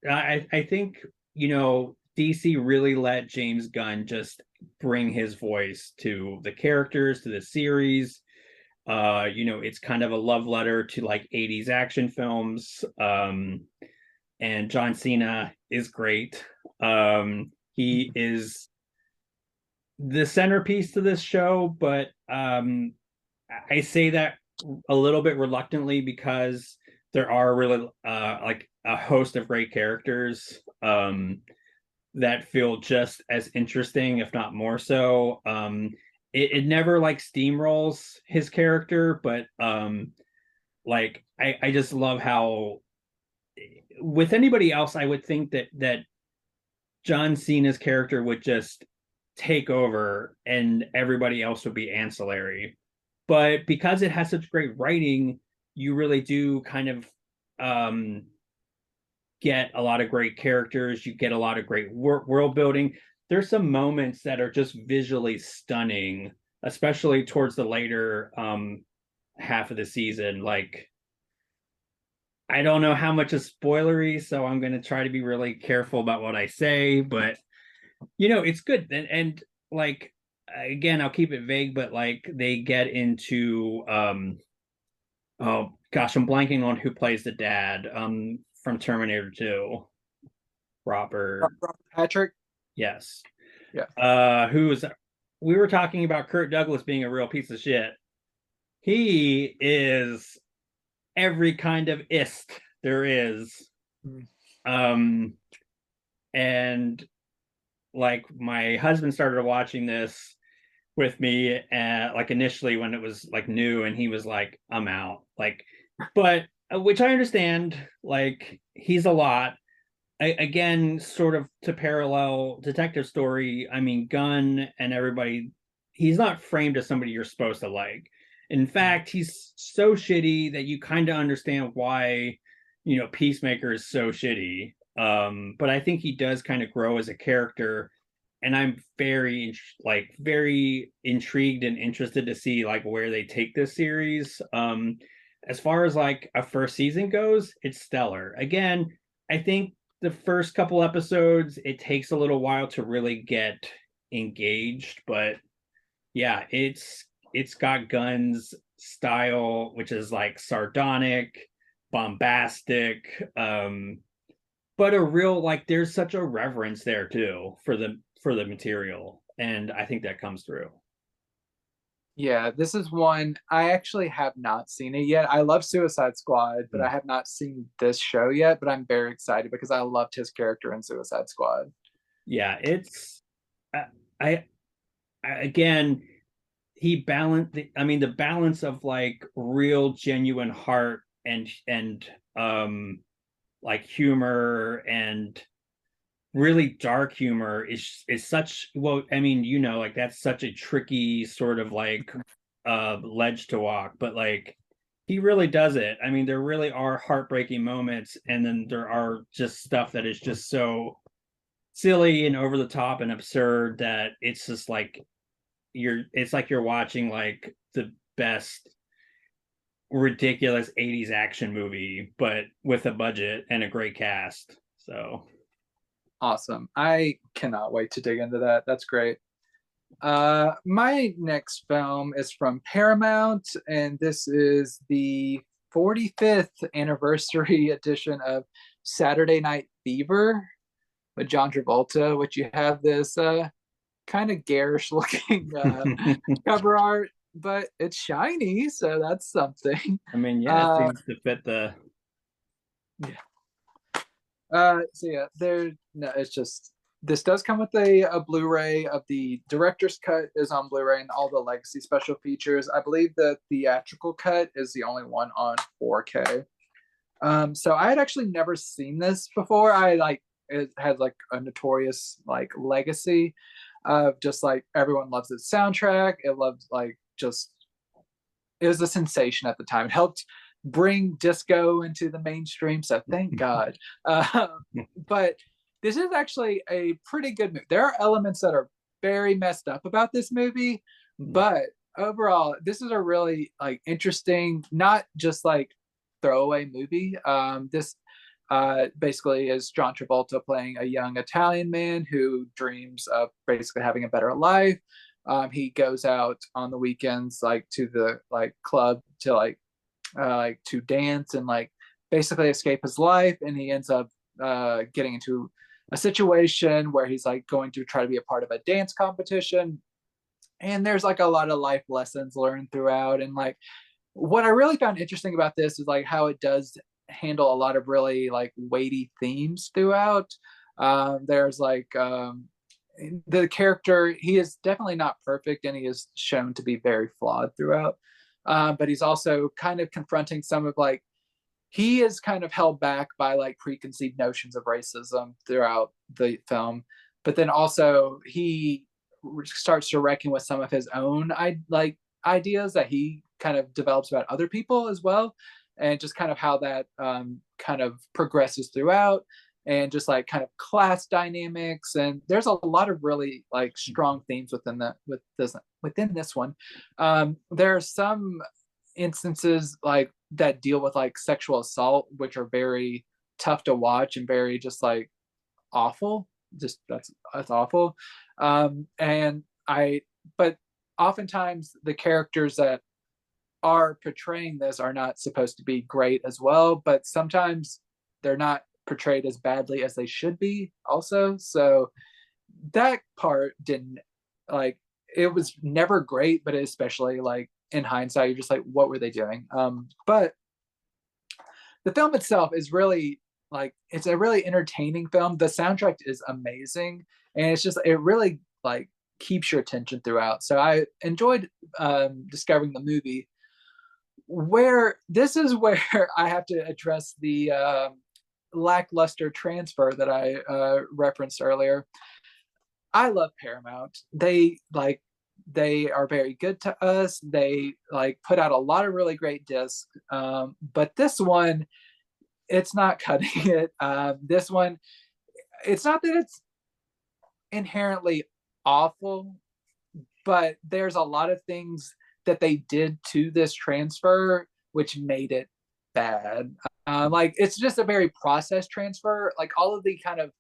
A: I think, DC really let James Gunn just bring his voice to the characters, to the series. It's kind of a love letter to like 80s action films. And John Cena is great. He is the centerpiece to this show, but I say that a little bit reluctantly because there are really like a host of great characters that feel just as interesting, if not more so. It never like steamrolls his character, but like I just love how with anybody else, I would think that John Cena's character would just take over and everybody else would be ancillary. But because it has such great writing, you really do kind of um, get a lot of great characters. You get a lot of great world building. There's some moments that are just visually stunning, especially towards the later half of the season. Like, I don't know how much is spoilery, so I'm going to try to be really careful about what I say, but it's good. And like, again, I'll keep it vague, but like they get into oh gosh, I'm blanking on who plays the dad from Terminator 2. Robert.
B: Patrick.
A: Yes.
B: Yeah.
A: Who's we were talking about Kurt Douglas being a real piece of shit. He is every kind of ist there is. Um and like my husband started watching this with me like initially when it was like new, and he was like, I'm out. Like, but which I understand, like he's a lot. Again, sort of to parallel Detective Story, I mean, Gunn and everybody, he's not framed as somebody you're supposed to like. In fact, he's so shitty that you kind of understand why, Peacemaker is so shitty. But I think he does kind of grow as a character, and I'm very intrigued and interested to see like where they take this series. As far as like a first season goes, it's stellar. Again, I think the first couple episodes, it takes a little while to really get engaged, but yeah, it's got Gunn's style, which is like sardonic, bombastic, but a real like there's such a reverence there too for the material, and I think that comes through.
B: Yeah, this is one I actually have not seen it yet. I love Suicide Squad, but I have not seen this show yet, but I'm very excited because I loved his character in Suicide Squad.
A: Yeah, it's I, again, he balanced the balance of like real genuine heart and like humor and really dark humor is such, well, I mean, like that's such a tricky sort of like ledge to walk, but like he really does it. I mean, there really are heartbreaking moments, and then there are just stuff that is just so silly and over the top and absurd that it's just like it's like you're watching like the best ridiculous 80s action movie, but with a budget and a great cast. So
B: Awesome. I cannot wait to dig into that. That's great. My next film is from Paramount, and this is the 45th anniversary edition of Saturday Night Fever with John Travolta, which you have this kind of garish looking cover art, but it's shiny, so that's something.
A: I mean, yeah, it seems to fit the.
B: Yeah. So yeah, it's just this does come with a Blu-ray of the director's cut is on Blu-ray and all the legacy special features. I believe the theatrical cut is the only one on 4K. So I had actually never seen this before. It had like a notorious like legacy of just like everyone loves its soundtrack. It loved like just it was a sensation at the time. It helped bring disco into the mainstream, so thank God. But this is actually a pretty good movie. There are elements that are very messed up about this movie, but overall, this is a really like interesting, not just like throwaway movie. This basically is John Travolta playing a young Italian man who dreams of basically having a better life. He goes out on the weekends like to the like club to like to dance and like basically escape his life, and he ends up getting into a situation where he's like going to try to be a part of a dance competition, and there's like a lot of life lessons learned throughout. And like what I really found interesting about this is like how it does handle a lot of really like weighty themes throughout. There's like the character, he is definitely not perfect and he is shown to be very flawed throughout. But he's also kind of confronting some of like, he is kind of held back by like preconceived notions of racism throughout the film. But then also he starts to reckon with some of his own ideas that he kind of develops about other people as well, and just kind of how that kind of progresses throughout, and just like kind of class dynamics. And there's a lot of really like strong themes within this one. There are some instances like that deal with like sexual assault, which are very tough to watch and very just like awful. Just that's awful. And but oftentimes the characters that are portraying this are not supposed to be great as well, but sometimes they're not portrayed as badly as they should be also. So that part didn't like, it was never great, but especially like in hindsight, you're just like, what were they doing? But the film itself is really like, it's a really entertaining film. The soundtrack is amazing, and it's just, it really like keeps your attention throughout. So I enjoyed discovering the movie. Where this is where I have to address the lackluster transfer that I referenced earlier. I love Paramount. They are very good to us. They like put out a lot of really great discs, but this one, it's not cutting it. This one, it's not that it's inherently awful, but there's a lot of things that they did to this transfer which made it bad. Like, it's just a very processed transfer. Like all of the kind of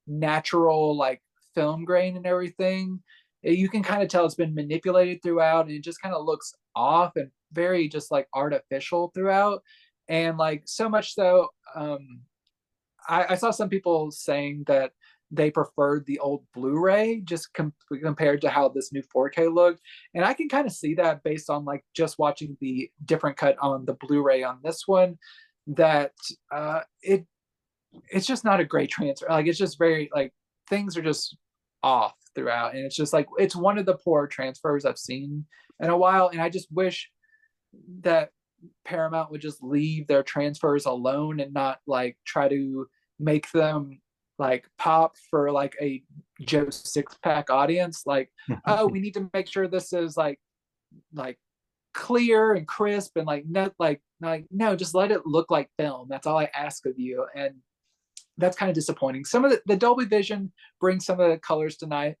B: natural like film grain and everything, you can kind of tell it's been manipulated throughout, and it just kind of looks off and very just like artificial throughout. And like so much so, I saw some people saying that they preferred the old Blu-ray just compared to how this new 4K looked. And I can kind of see that based on like just watching the different cut on the Blu-ray on this one, that it's just not a great transfer. Like, it's just very like, things are just off throughout, and it's just like, it's one of the poor transfers I've seen in a while. And I just wish that Paramount would just leave their transfers alone and not like try to make them like pop for like a Joe Sixpack audience. Like, oh, we need to make sure this is like clear and crisp, and like no, just let it look like film. That's all I ask of you. And that's kind of disappointing. Some of the Dolby Vision brings some of the colors to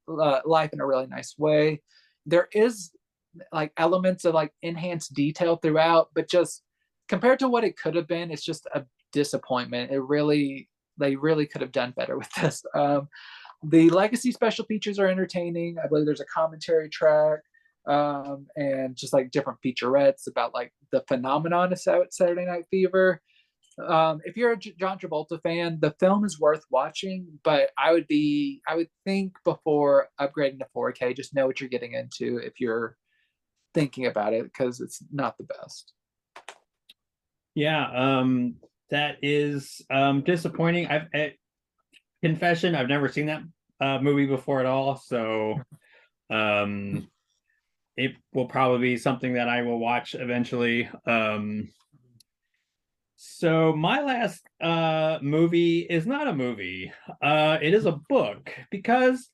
B: life in a really nice way. There is like elements of like enhanced detail throughout, but just compared to what it could have been, it's just a disappointment. They really could have done better with this. The legacy special features are entertaining. I believe there's a commentary track, and just like different featurettes about like the phenomenon of Saturday Night Fever. If you're a John Travolta fan, the film is worth watching, but I would think before upgrading to 4K, just know what you're getting into if you're thinking about it, because it's not the best.
A: Yeah, that is disappointing. Confession, I've never seen that movie before at all, so it will probably be something that I will watch eventually. So my last movie is not a movie. It is a book, because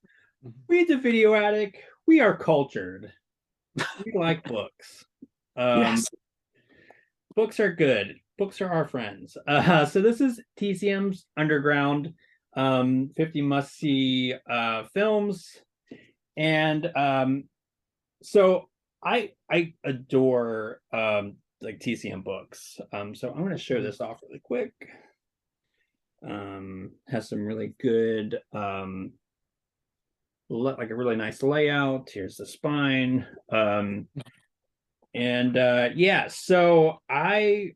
A: we at the Video Attic, we are cultured. We like books.
B: Yes.
A: Books are good. Books are our friends. So this is TCM's Underground, 50 must-see films. And so I adore like TCM books. So I'm going to show this off really quick. Has some really good like a really nice layout. Here's the spine. And yeah, so I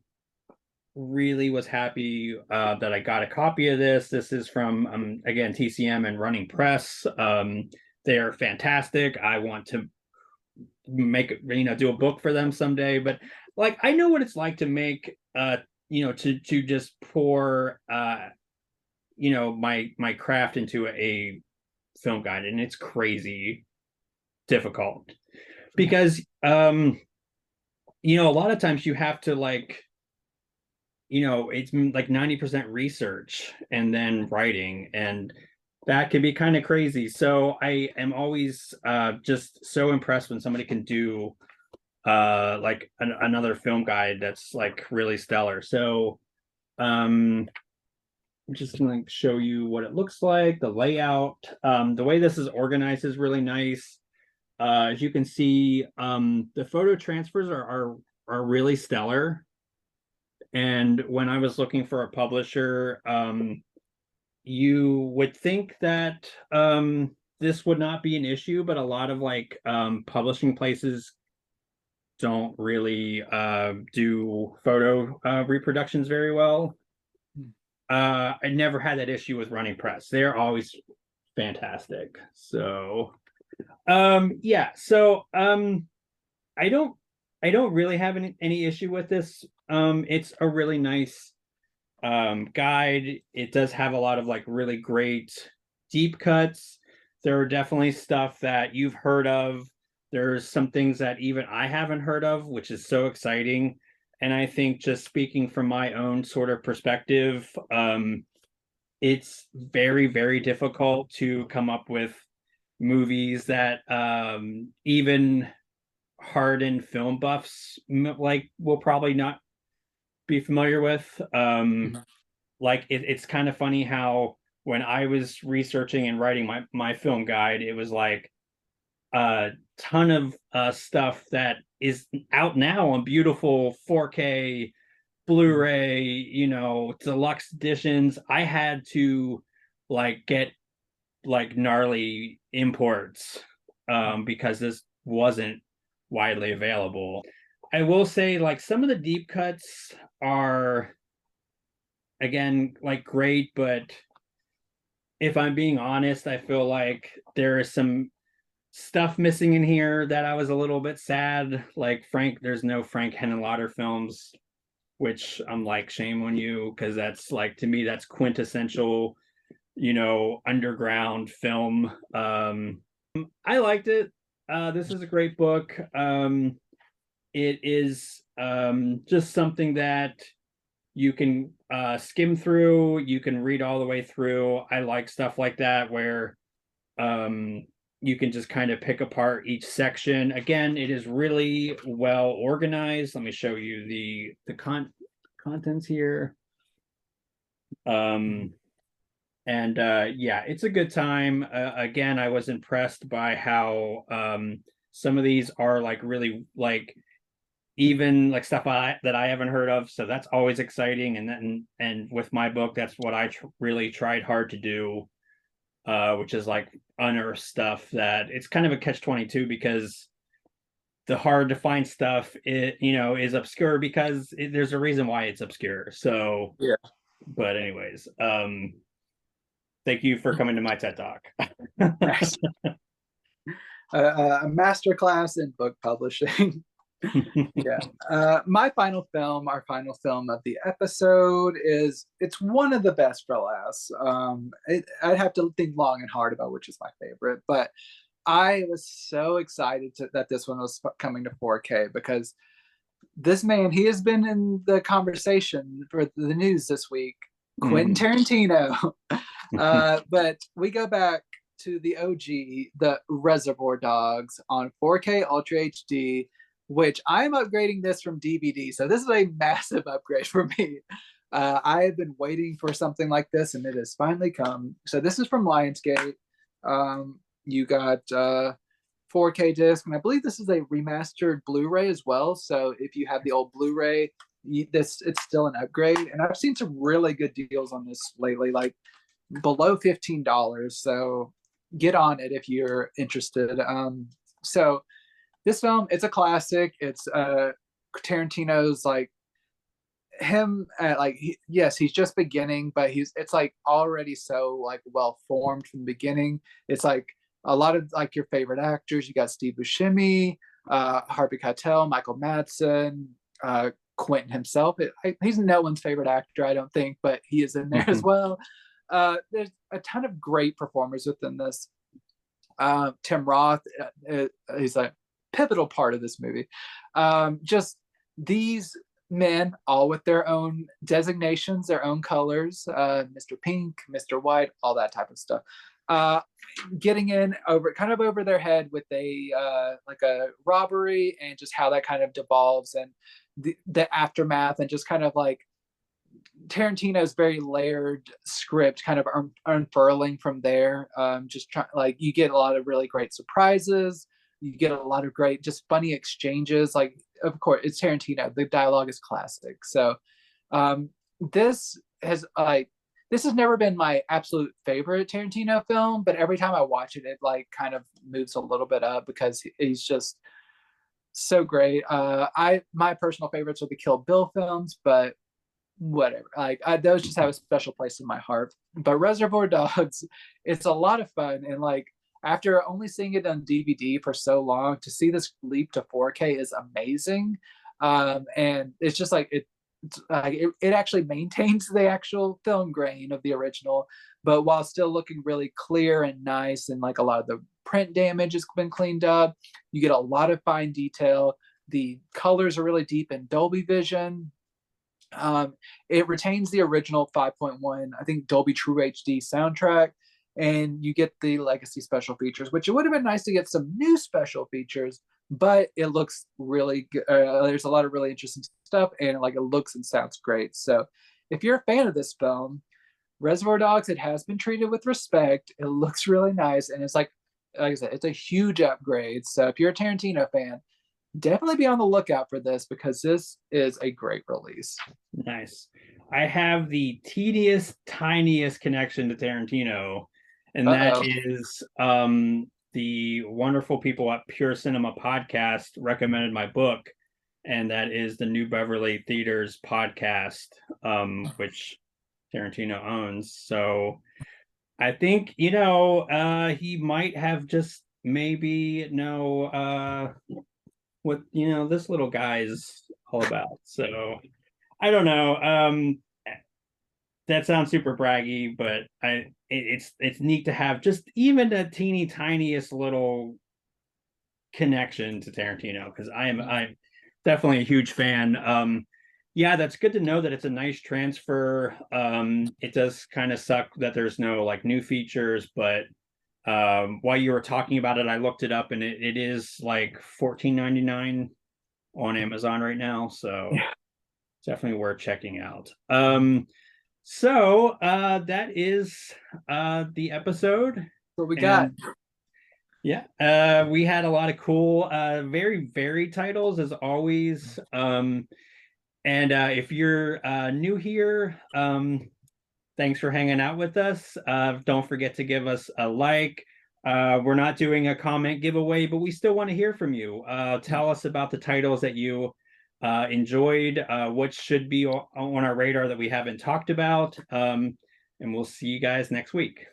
A: really was happy that I got a copy of this. This is from again, TCM and Running Press. They're fantastic. I want to make do a book for them someday. But like, I know what it's like to make to just pour my craft into a film guide, and it's crazy difficult because a lot of times you have to it's like 90% research and then writing, and that can be kind of crazy. So I am always just so impressed when somebody can do another film guide that's like really stellar. So I'm just gonna show you what it looks like, the layout. The way this is organized is really nice. As you can see, the photo transfers are really stellar. And when I was looking for a publisher, you would think that this would not be an issue, but a lot of publishing places don't really do photo reproductions very well. I never had that issue with Running Press. They're always fantastic. So yeah, so I don't really have any issue with this. It's a really nice guide. It does have a lot of really great deep cuts. There are definitely stuff that you've heard of. There's some things that even I haven't heard of, which is so exciting. And I think, just speaking from my own sort of perspective, it's very, very difficult to come up with movies that even hardened film buffs will probably not be familiar with. It's kind of funny how when I was researching and writing my film guide, it was like a ton of stuff that is out now on beautiful 4K Blu-ray, deluxe editions. I had to get gnarly imports because this wasn't widely available. I will say some of the deep cuts are, again, great, but if I'm being honest, I feel like there is some stuff missing in here that I was a little bit sad. There's no Frank Henenlotter films, which I'm shame on you, because that's to me, that's quintessential, underground film. I liked it. This is a great book. It is just something that you can skim through. You can read all the way through. I like stuff like that where you can just kind of pick apart each section. Again, it is really well organized. Let me show you the contents here. And yeah, it's a good time. Again, I was impressed by how some of these are really even stuff that I haven't heard of, so that's always exciting. And with my book, that's what I really tried hard to do, which is unearth stuff that it's kind of a catch-22, because the hard to find stuff is obscure, because there's a reason why it's obscure. So
B: yeah.
A: But anyways, thank you for coming to my TED Talk.
B: Nice. A masterclass in book publishing. Yeah. My final film, our final film of the episode, it's one of the best for last. I'd have to think long and hard about which is my favorite, but I was so excited that this one was coming to 4K, because this man, he has been in the conversation for the news this week, Quentin Tarantino. But we go back to the OG, the Reservoir Dogs on 4K Ultra HD, which I'm upgrading this from DVD. So this is a massive upgrade for me. I have been waiting for something like this, and it has finally come. So this is from Lionsgate. You got 4K disc, and I believe this is a remastered Blu-ray as well. So if you have the old Blu-ray, it's still an upgrade. And I've seen some really good deals on this lately, below $15. So get on it if you're interested. So this film, it's a classic. It's Tarantino's him yes, he's just beginning, but it's already so well formed from the beginning. It's a lot of your favorite actors. You got Steve Buscemi, Harvey Keitel, Michael Madsen, Quentin himself. He's no one's favorite actor, I don't think, but he is in there as well. There's a ton of great performers within this. Tim Roth is a pivotal part of this movie. Just these men, all with their own designations, their own colors, Mr. Pink, Mr. White, all that type of stuff. Getting in over their head with a like a robbery, and just how that kind of devolves, and the aftermath, and just kind of like Tarantino's very layered script kind of unfurling from there. Like you get a lot of really great surprises. You get a lot of great, just funny exchanges. Like, of course, it's Tarantino. The dialogue is classic. So this has never been my absolute favorite Tarantino film, but every time I watch it, it like kind of moves a little bit up because he's just so great. My personal favorites are the Kill Bill films, but whatever, like those just have a special place in my heart. But Reservoir Dogs, it's a lot of fun, and like after only seeing it on DVD for so long, to see this leap to 4K is amazing. And it's just like it actually maintains the actual film grain of the original, but while still looking really clear and nice, and like a lot of the print damage has been cleaned up. You get a lot of fine detail. The colors are really deep in Dolby Vision. It retains the original 5.1, I think, Dolby True HD soundtrack, and you get the legacy special features, which it would have been nice to get some new special features, but it looks really good. There's a lot of really interesting stuff, and like it looks and sounds great. So if you're a fan of this film, Reservoir Dogs, it has been treated with respect. It looks really nice, and it's like I said, it's a huge upgrade. So if you're a Tarantino fan, definitely be on the lookout for this, because this is a great release.
A: Nice. I have the tiniest connection to Tarantino, and that is the wonderful people at Pure Cinema Podcast recommended my book, and that is the New Beverly Theaters podcast, which Tarantino owns. So I think, he might have just maybe know what this little guy is all about. So I don't know. That sounds super braggy, but it's neat to have just even the teeny tiniest little connection to Tarantino, because I'm definitely a huge fan. Yeah, that's good to know that it's a nice transfer. It does kind of suck that there's no like new features, but while you were talking about it, I looked it up, and it is like $14.99 on Amazon right now, so yeah, definitely worth checking out. So that is the episode.
B: What we got?
A: Yeah, we had a lot of cool, very varied titles as always. And if you're new here, thanks for hanging out with us. Don't forget to give us a like. We're not doing a comment giveaway, but we still want to hear from you. Tell us about the titles that you enjoyed, what should be on our radar that we haven't talked about. And we'll see you guys next week.